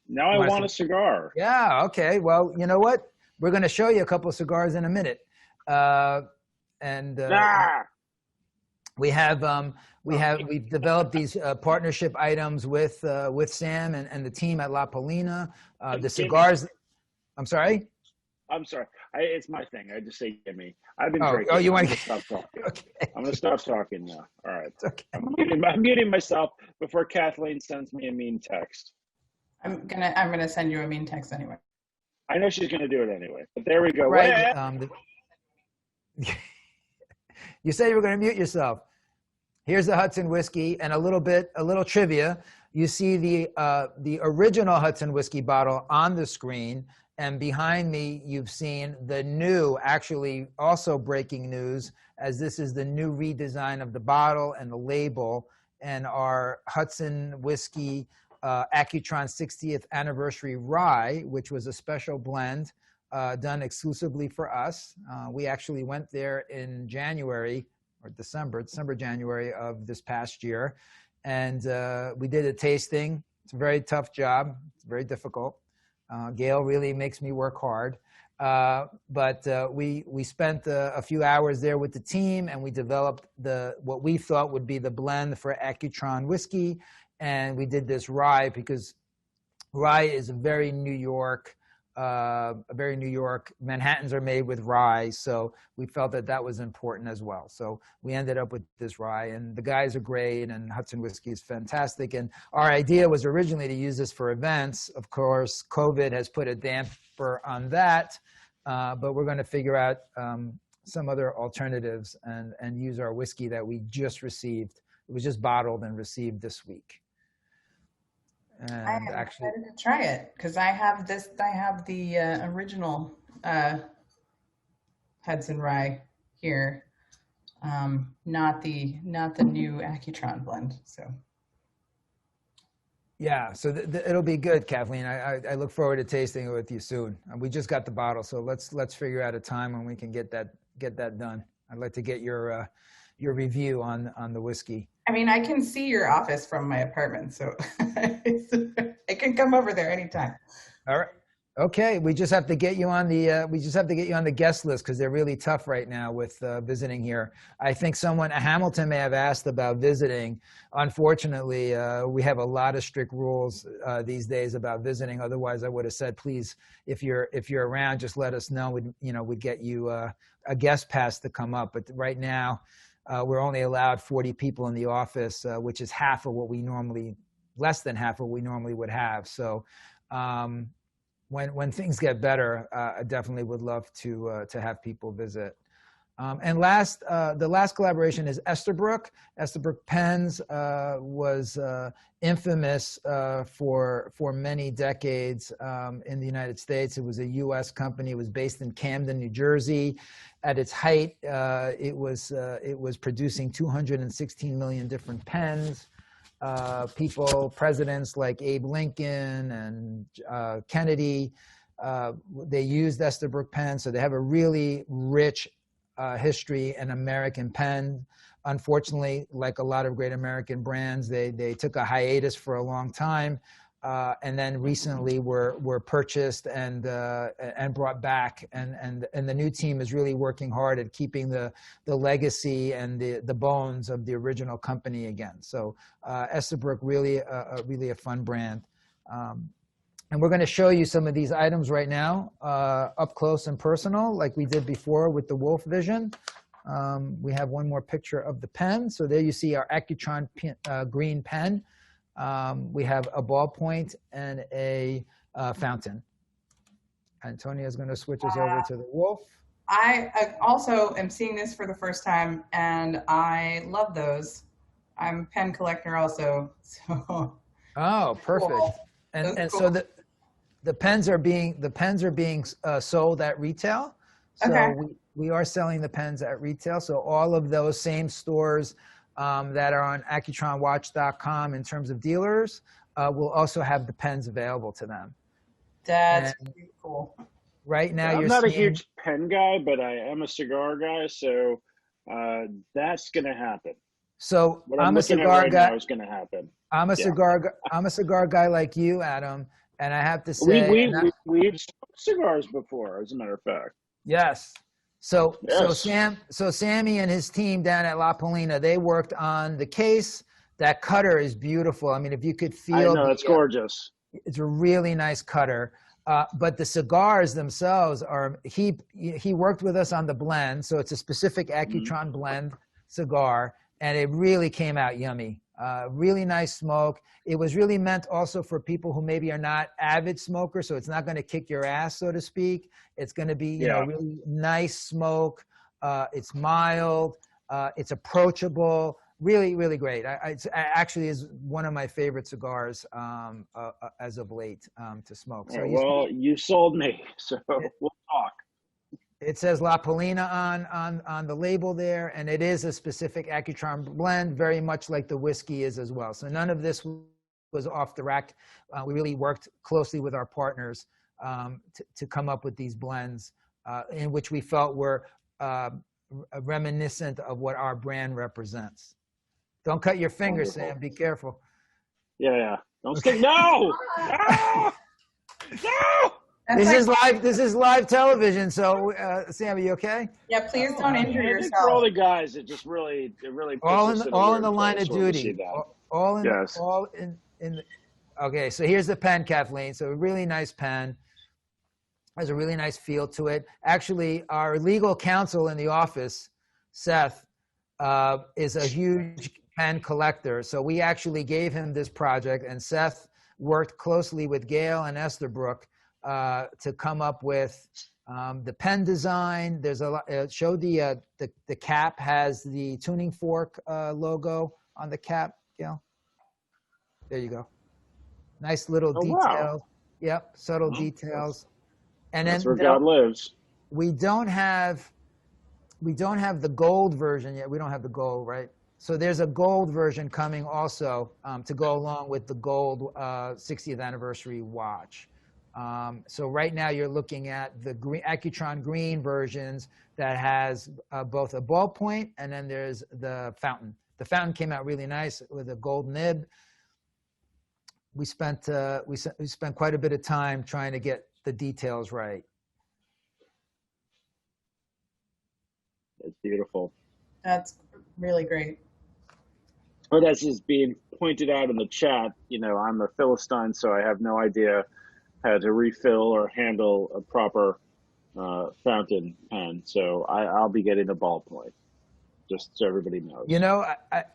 Now I want a cigar. Yeah, okay. Well, you know what? We're going to show you a couple of cigars in a minute. We've developed these partnership items with Sam and the team at La Paulina. The cigars. I'm sorry. It's my thing. I just say give me. I've been drinking. Oh, you want to stop talking? Okay. I'm going to stop talking now. All right. Okay. I'm muting myself before Kathleen sends me a mean text. I'm gonna send you a mean text anyway. I know she's gonna do it anyway. But there we go. Right. You said you were going to mute yourself. Here's the Hudson whiskey, and a little trivia. You see the original Hudson whiskey bottle on the screen, and behind me you've seen the new, actually also breaking news, as this is the new redesign of the bottle and the label, and our Hudson whiskey Accutron 60th anniversary rye, which was a special blend done exclusively for us. We actually went there in January or January of this past year. And we did a tasting. It's a very tough job. It's very difficult. Gail really makes me work hard. But we spent a few hours there with the team, and we developed what we thought would be the blend for Accutron whiskey. And we did this rye because rye is a very New York, Manhattans are made with rye. So we felt that was important as well. So we ended up with this rye, and the guys are great, and Hudson whiskey is fantastic. And our idea was originally to use this for events. Of course, COVID has put a damper on that, but we're going to figure out some other alternatives and use our whiskey that we just received. It was just bottled and received this week. And I'm excited to try it because I have the original Hudson rye here. not the new Accutron blend. So. Yeah, so it'll be good, Kathleen. I look forward to tasting it with you soon. We just got the bottle, so let's figure out a time when we can get that done. I'd like to get your review on the whiskey. I mean, I can see your office from my apartment, so I can come over there anytime. All right. Okay, we just have to get you on the guest list because they're really tough right now with visiting here. I think Hamilton may have asked about visiting. Unfortunately, we have a lot of strict rules these days about visiting. Otherwise, I would have said, please, if you're around, just let us know. We'd get you a guest pass to come up. But right now, we're only allowed 40 people in the office, which is less than half what we normally would have. So. When things get better, I definitely would love to have people visit. And the last collaboration is Esterbrook. Esterbrook Pens was infamous for many decades in the United States. It was a U.S. company. It was based in Camden, New Jersey. At its height, it was producing 216 million different pens. Presidents like Abe Lincoln and Kennedy, they used Esterbrook pens, so they have a really rich history in American pen. Unfortunately, like a lot of great American brands, they took a hiatus for a long time, and then recently were purchased and brought back. And the new team is really working hard at keeping the legacy and the bones of the original company again. So Esterbrook really a fun brand. And we're going to show you some of these items right now, up close and personal, like we did before with the Wolf Vision. We have one more picture of the pen. So there you see our Accutron green pen. We have a ballpoint and a fountain. Antonia is going to switch us over to the Wolf. I also am seeing this for the first time, and I love those. I'm a pen collector also. So. Oh, perfect. Cool. And cool. So the pens are being sold at retail. So okay. we are selling the pens at retail. So all of those same stores that are on AccutronWatch.com in terms of dealers will also have the pens available to them. That's pretty cool. Right now, I'm not a huge pen guy, but I am a cigar guy, so that's going to happen. So I'm a cigar guy. Is going to happen. I'm a cigar guy like you, Adam, and I have to say we've smoked cigars before, as a matter of fact. Yes. So Sammy and his team down at La Polina, they worked on the case. That cutter is beautiful. I mean, if you could feel, I know it's gorgeous. It's a really nice cutter. But the cigars themselves he worked with us on the blend, so it's a specific Accutron blend cigar, and it really came out yummy. Really nice smoke. It was really meant also for people who maybe are not avid smokers, so it's not going to kick your ass, so to speak. It's going to be, you know, really nice smoke. It's mild. It's approachable. Really, really great. It actually is one of my favorite cigars as of late to smoke. So you sold me, so we'll talk. It says La Polina on the label there, and it is a specific Accutron blend, very much like the whiskey is as well. So none of this was off the rack. We really worked closely with our partners to come up with these blends in which we felt were reminiscent of what our brand represents. Don't cut your fingers, Sam. Be careful. Yeah. Don't stick. No! No! No! This is live television. So, Sam, are you okay? Yeah, please don't injure yourself. For all the guys, it really all in the line of duty. All in. Okay, so here's the pen, Kathleen. So a really nice pen. Has a really nice feel to it. Actually, our legal counsel in the office, Seth, is a huge pen collector. So we actually gave him this project, and Seth worked closely with Gail and Esterbrook to come up with the pen design. There's a lot. Show the cap has the tuning fork logo on the cap, Gail. There you go. Nice little details. Wow. Yep, subtle details. And that's where God lives. We don't have we don't have the gold version yet. We don't have the gold, right? So there's a gold version coming also to go along with the gold 60th anniversary watch. So right now you're looking at the Accutron green versions that has both a ballpoint, and then there's the fountain. The fountain came out really nice with a gold nib. We spent quite a bit of time trying to get the details right. It's beautiful. That's really great. But as is being pointed out in the chat, I'm a Philistine, so I have no idea how to refill or handle a proper fountain pen. So I'll be getting a ballpoint, just so everybody knows.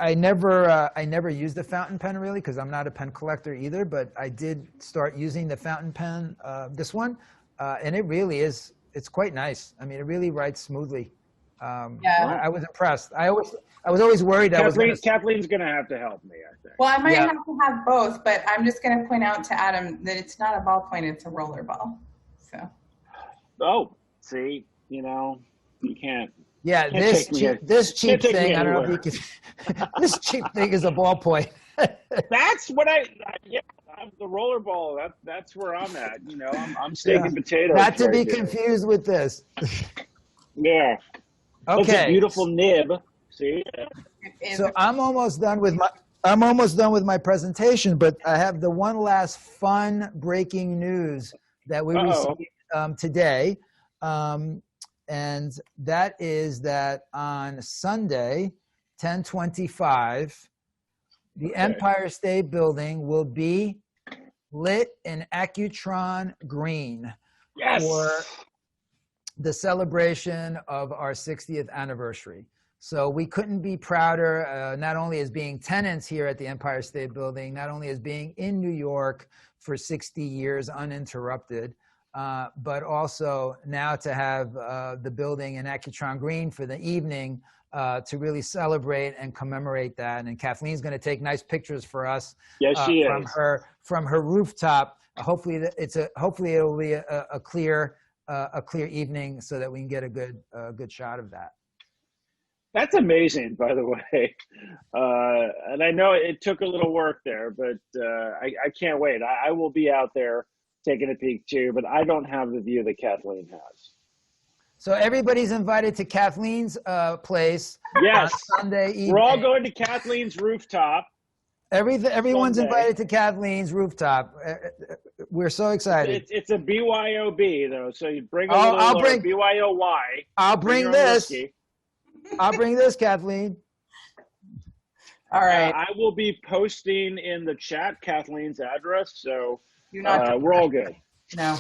I never used the fountain pen really, because I'm not a pen collector either, but I did start using the fountain pen, this one, and it really is, it's quite nice. I mean, it really writes smoothly. Yeah. I was impressed. I was always worried. Kathleen, going to have to help me, I think. Well, I might have to have both, but I'm just going to point out to Adam that it's not a ballpoint, it's a roller ball. So. Oh, see, you can't. Yeah, this cheap thing. I don't know if you can. This cheap thing is a ballpoint. That's what I'm the roller ball. That's where I'm at. I'm steak and potatoes. Not to be confused with this. Yeah. Okay. It's a beautiful nib. See. So I'm almost done with my presentation, but I have the one last fun breaking news that we received today, and that is that on Sunday, 10/25, the Empire State Building will be lit in Accutron green for the celebration of our 60th anniversary. So we couldn't be prouder, not only as being tenants here at the Empire State Building, not only as being in New York for 60 years uninterrupted, but also now to have the building in Accutron green for the evening to really celebrate and commemorate that. And Kathleen's going to take nice pictures for us from her rooftop. Hopefully it'll be a clear evening so that we can get a good shot of that. That's amazing, by the way. And I know it took a little work there, but I can't wait. I will be out there taking a peek too, but I don't have the view that Kathleen has. So everybody's invited to Kathleen's place. Yes. On Sunday evening. We're all going to Kathleen's rooftop. Everyone's Sunday. invited to Kathleen's rooftop. We're so excited. It's a BYOB though, so you bring a little BYOY. I'll bring this. I'll bring this, Kathleen. All right. I will be posting in the chat Kathleen's address, so we're all good. No.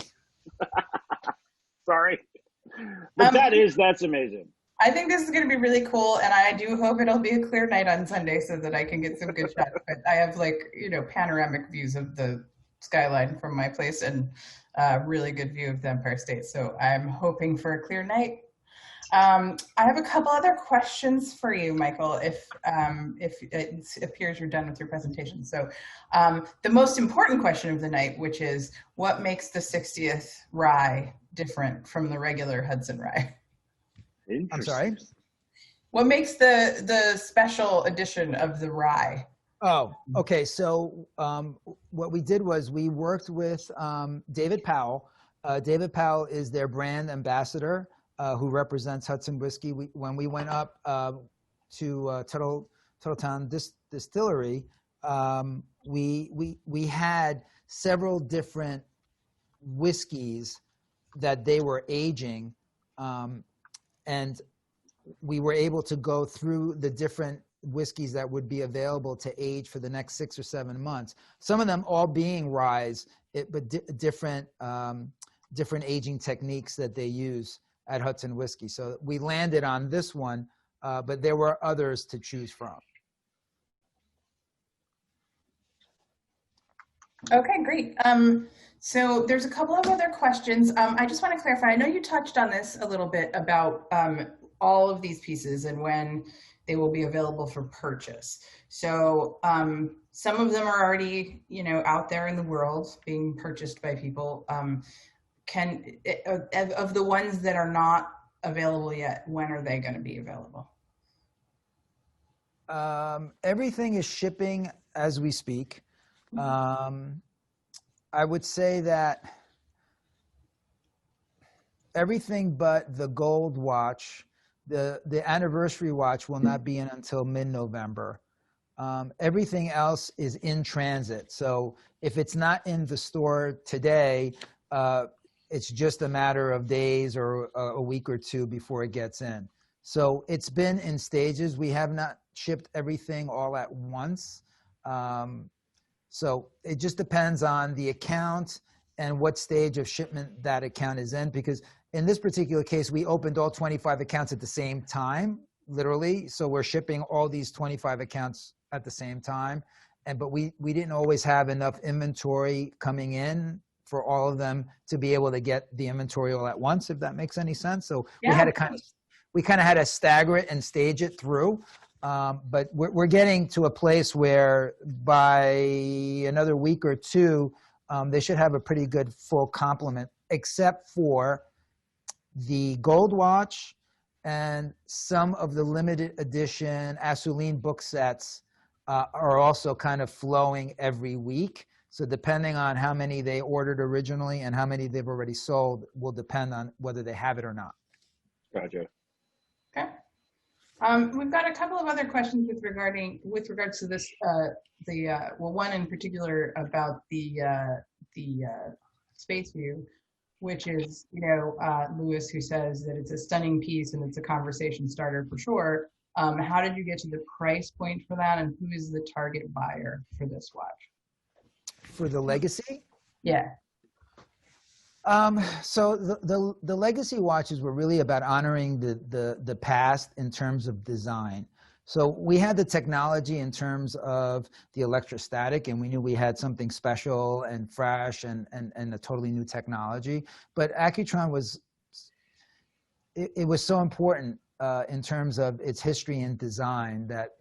Sorry. But that's amazing. I think this is going to be really cool, and I do hope it'll be a clear night on Sunday so that I can get some good shots. But I have panoramic views of the skyline from my place and really good view of the Empire State. So I'm hoping for a clear night. I have a couple other questions for you, Michael, if it appears you're done with your presentation. So the most important question of the night, which is what makes the 60th rye different from the regular Hudson rye? I'm sorry? What makes the special edition of the rye? Oh, okay. So what we did was we worked with David Powell. David Powell is their brand ambassador who represents Hudson Whiskey. When we went up to Tuttletown Distillery, we had several different whiskeys that they were aging, and we were able to go through the different whiskeys that would be available to age for the next 6 or 7 months. Some of them all being ryes, but different aging techniques that they use at Hudson Whiskey. So we landed on this one, but there were others to choose from. Okay, great. So there's a couple of other questions. I just want to clarify, I know you touched on this a little bit about all of these pieces and when they will be available for purchase. So some of them are already, out there in the world being purchased by people. Of the ones that are not available yet. When are they going to be available? Everything is shipping as we speak. I would say that everything but the gold watch, the anniversary watch will not be in until mid-November. Everything else is in transit. So if it's not in the store today, it's just a matter of days or a week or two before it gets in. So it's been in stages. We have not shipped everything all at once. So it just depends on the account and what stage of shipment that account is in, because in this particular case, we opened all 25 accounts at the same time, literally. So we're shipping all these 25 accounts at the same time. But we didn't always have enough inventory coming in for all of them to be able to get the inventory all at once, if that makes any sense. So yeah. we kind of had to stagger it and stage it through. But we're getting to a place where by another week or two, they should have a pretty good full complement, except for the gold watch and some of the limited edition Assouline book sets are also kind of flowing every week. So depending on how many they ordered originally and how many they've already sold will depend on whether they have it or not. Gotcha. Okay. We've got a couple of other questions with regards to this. One in particular about the space view, which is Lewis, who says that it's a stunning piece and it's a conversation starter for sure. How did you get to the price point for that, and who is the target buyer for this watch? For the Legacy? Yeah. So the Legacy watches were really about honoring the past in terms of design. So we had the technology in terms of the electrostatic, and we knew we had something special and fresh and a totally new technology. But Accutron was so important in terms of its history and design that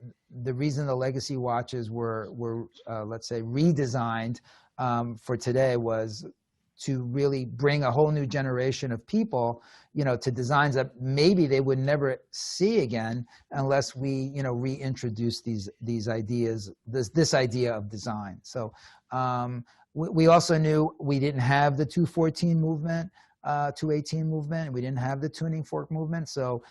the reason the Legacy watches were let's say redesigned for today was to really bring a whole new generation of people, to designs that maybe they would never see again unless we, reintroduce these ideas, this idea of design. So we also knew we didn't have the 214 movement, 218 movement. We didn't have the tuning fork movement. So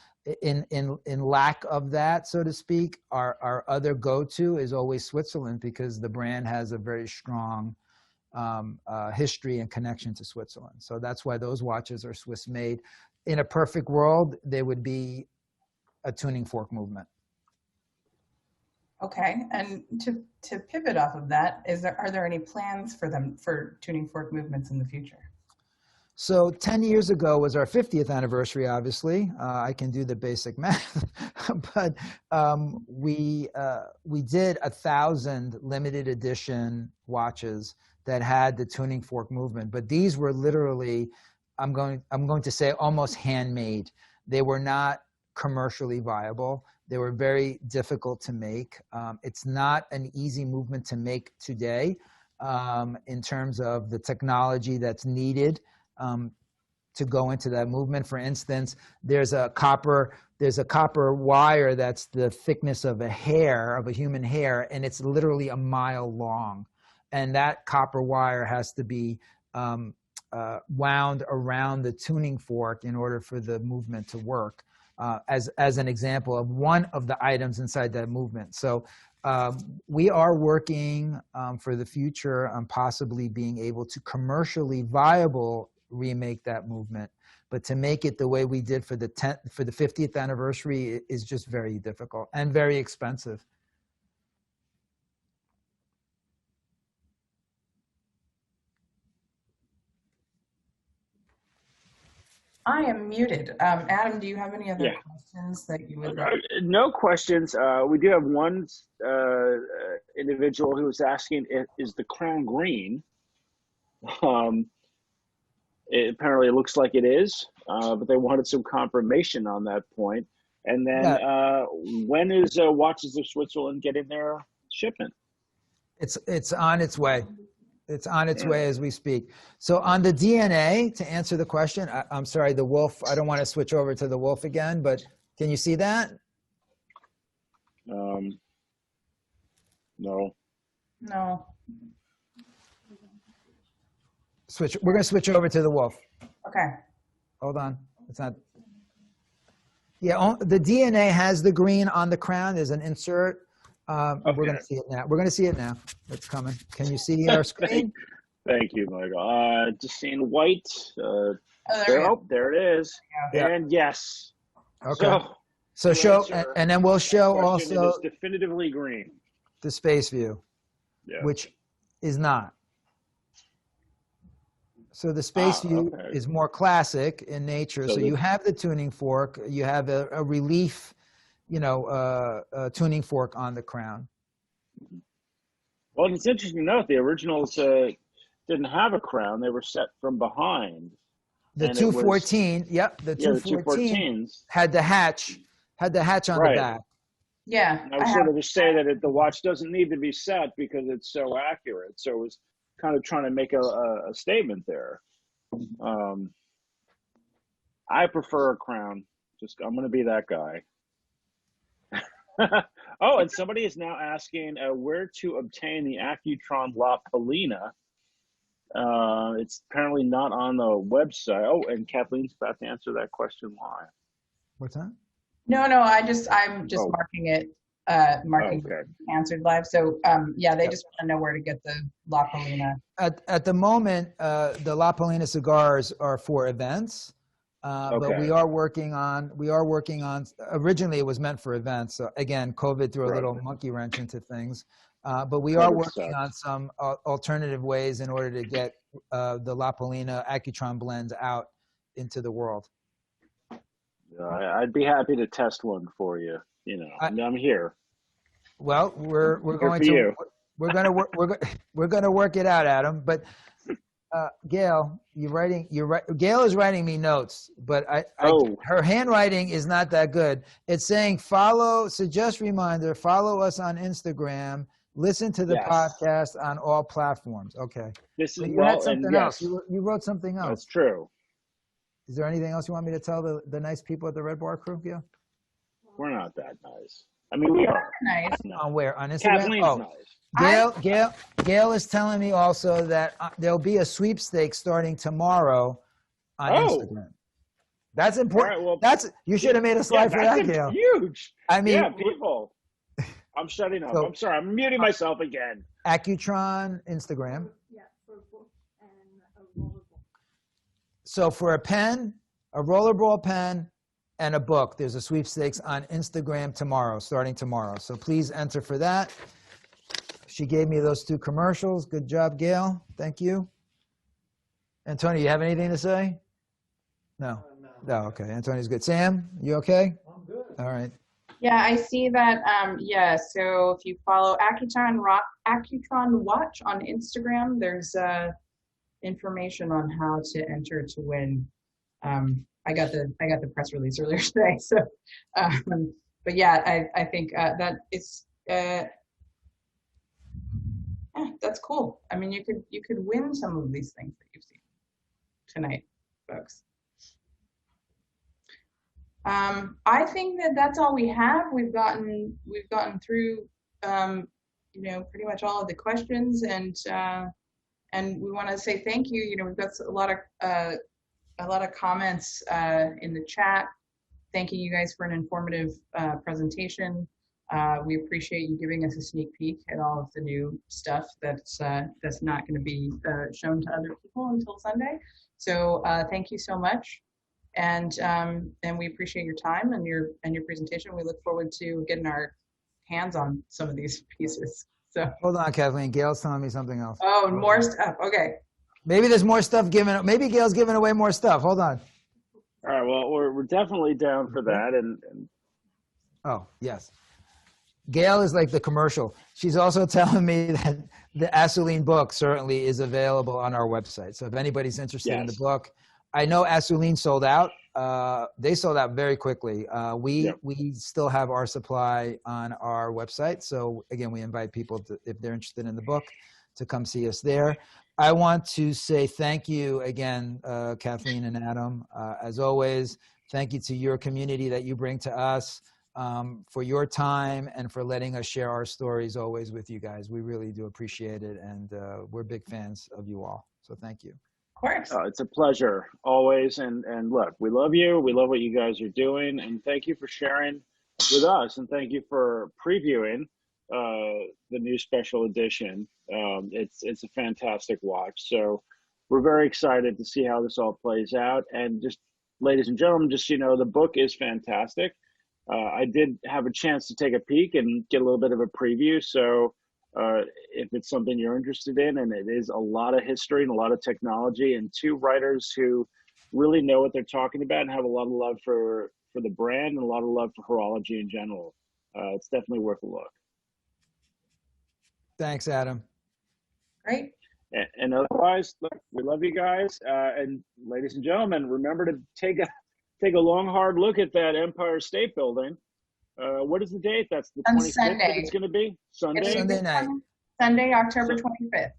in lack of that, so to speak, our other go-to is always Switzerland, because the brand has a very strong history and connection to Switzerland. So that's why those watches are Swiss made. In a perfect world, they would be a tuning fork movement. Okay, and to pivot off of that, are there any plans for them for tuning fork movements in the future? So 10 years ago was our 50th anniversary, obviously. I can do the basic math, but we did 1,000 limited edition watches that had the tuning fork movement. But these were literally, I'm going to say, almost handmade. They were not commercially viable. They were very difficult to make. It's not an easy movement to make today in terms of the technology that's needed to go into that movement. For instance, there's a copper wire that's the thickness of a human hair, and it's literally a mile long. And that copper wire has to be wound around the tuning fork in order for the movement to work, as an example of one of the items inside that movement. So we are working for the future on possibly being able to commercially viable remake that movement. But to make it the way we did for the 50th anniversary is just very difficult and very expensive. I am muted. Adam, do you have any other questions that you would like? No questions. We do have one individual who was asking, is the crown green? It apparently looks like it is, but they wanted some confirmation on that point. And then when is Watches of Switzerland getting their shipment? It's on its way. It's on its way as we speak. So on the DNA, to answer the question, I'm sorry, the wolf, I don't want to switch over to the wolf again, but can you see that? No. No. We're going to switch over to the wolf. Okay. Hold on. It's not. Yeah, the DNA has the green on the crown. There's an insert. Okay. We're going to see it now. We're going to see it now. It's coming. Can you see our screen? Thank you, Michael. Just seeing white. There it is. Yeah. And yes. Okay. So show, and then we'll show also. also it is definitively green. the space view, Yeah. which is not. So the space view is more classic in nature. So you have the tuning fork, you have a relief, tuning fork on the crown. Well, it's interesting to note the originals didn't have a crown; they were set from behind. The 214, the 214 had the hatch on the back. Yeah, I was sort of just saying that the watch doesn't need to be set because it's so accurate. So it was kind of trying to make a statement there. I prefer a crown. I'm going to be that guy. Oh, and somebody is now asking where to obtain the Accutron La Palina. It's apparently not on the website. Oh, and Kathleen's about to answer that question live. What's that? No, I'm just marking it. Answered live. So they just want to know where to get the La Palina. At the moment, the La Palina cigars are for events, but we are working on. Originally, it was meant for events. So again, COVID threw a little monkey wrench into things, but we are working on some alternative ways in order to get the La Palina Accutron blends out into the world. I'd be happy to test one for you. I'm here. Well, we're going to work it out, Adam. But Gail, Gail is writing me notes, but her handwriting is not that good. It's saying follow us on Instagram, listen to the podcast on all platforms. Okay. Had something else. You wrote something else. That's true. Is there anything else you want me to tell the nice people at the RedBar crew, Gail? We're not that nice. I mean, we are. Nice. On where? On Instagram? Kathleen's nice. Gail is telling me also that there'll be a sweepstakes starting tomorrow on Instagram. That's important. Right, well, you should have made a slide for that, Gail. Huge. I mean, people. I'm shutting up. I'm sorry. I'm muting myself again. Accutron Instagram. Yeah, for a book and a rollerball. So for a pen, a rollerball pen, and a book, there's a sweepstakes on Instagram starting tomorrow. So please enter for that. She gave me those 2 commercials. Good job, Gail. Thank you. Antonio, you have anything to say? No. No. Okay. Antonio's good. Sam, you okay? I'm good. All right. Yeah, I see that. So if you follow Accutron Watch on Instagram, there's information on how to enter to win. I got the press release earlier today. So, but yeah, I think that it's that's cool. I mean, you could win some of these things that you've seen tonight, folks. I think that's all we have. We've gotten through, pretty much all of the questions, and we want to say thank you. We've got a lot of comments in the chat, thanking you guys for an informative presentation. We appreciate you giving us a sneak peek at all of the new stuff that's not going to be shown to other people until Sunday. So thank you so much, and we appreciate your time and your presentation. We look forward to getting our hands on some of these pieces. So hold on, Kathleen. Gail's telling me something else. Oh, more stuff. Okay. Maybe there's more stuff given. Maybe Gail's giving away more stuff. Hold on. All right. Well, we're definitely down for that. And oh, yes. Gail is like the commercial. She's also telling me that the Assuline book certainly is available on our website. So if anybody's interested in the book, I know Assuline sold out. They sold out very quickly. We still have our supply on our website. So again, we invite people to, if they're interested in the book, to come see us there. I want to say thank you again, Kathleen and Adam. As always, thank you to your community that you bring to us, for your time and for letting us share our stories always with you guys. We really do appreciate it, and we're big fans of you all. So thank you. Of course. It's a pleasure always. And look, we love you. We love what you guys are doing. And thank you for sharing with us. And thank you for previewing the new special edition. It's a fantastic watch. So we're very excited to see how this all plays out. And just, ladies and gentlemen, just so you know, the book is fantastic. I did have a chance to take a peek and get a little bit of a preview. So if it's something you're interested in, and it is a lot of history and a lot of technology, and two writers who really know what they're talking about and have a lot of love for the brand and a lot of love for horology in general, it's definitely worth a look. Thanks, Adam. Great. And otherwise, look, we love you guys. And ladies and gentlemen, remember to take a long, hard look at that Empire State Building. What is the date? That's the 25th that it's going to be? Sunday? Sunday night. Sunday, October 25th.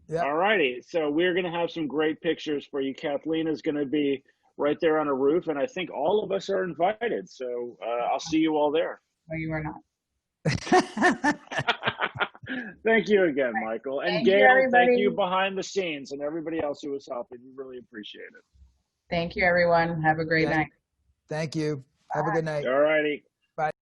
Yep. All righty. So we're going to have some great pictures for you. Kathleen is going to be right there on a roof, and I think all of us are invited. So I'll see you all there. No, you are not. Thank you again, Michael. And Thank you, Gail, everybody. thank you behind the scenes, and everybody else who was helping. We really appreciate it. Thank you, everyone. Have a great night. Thank you. Have a good night. All righty.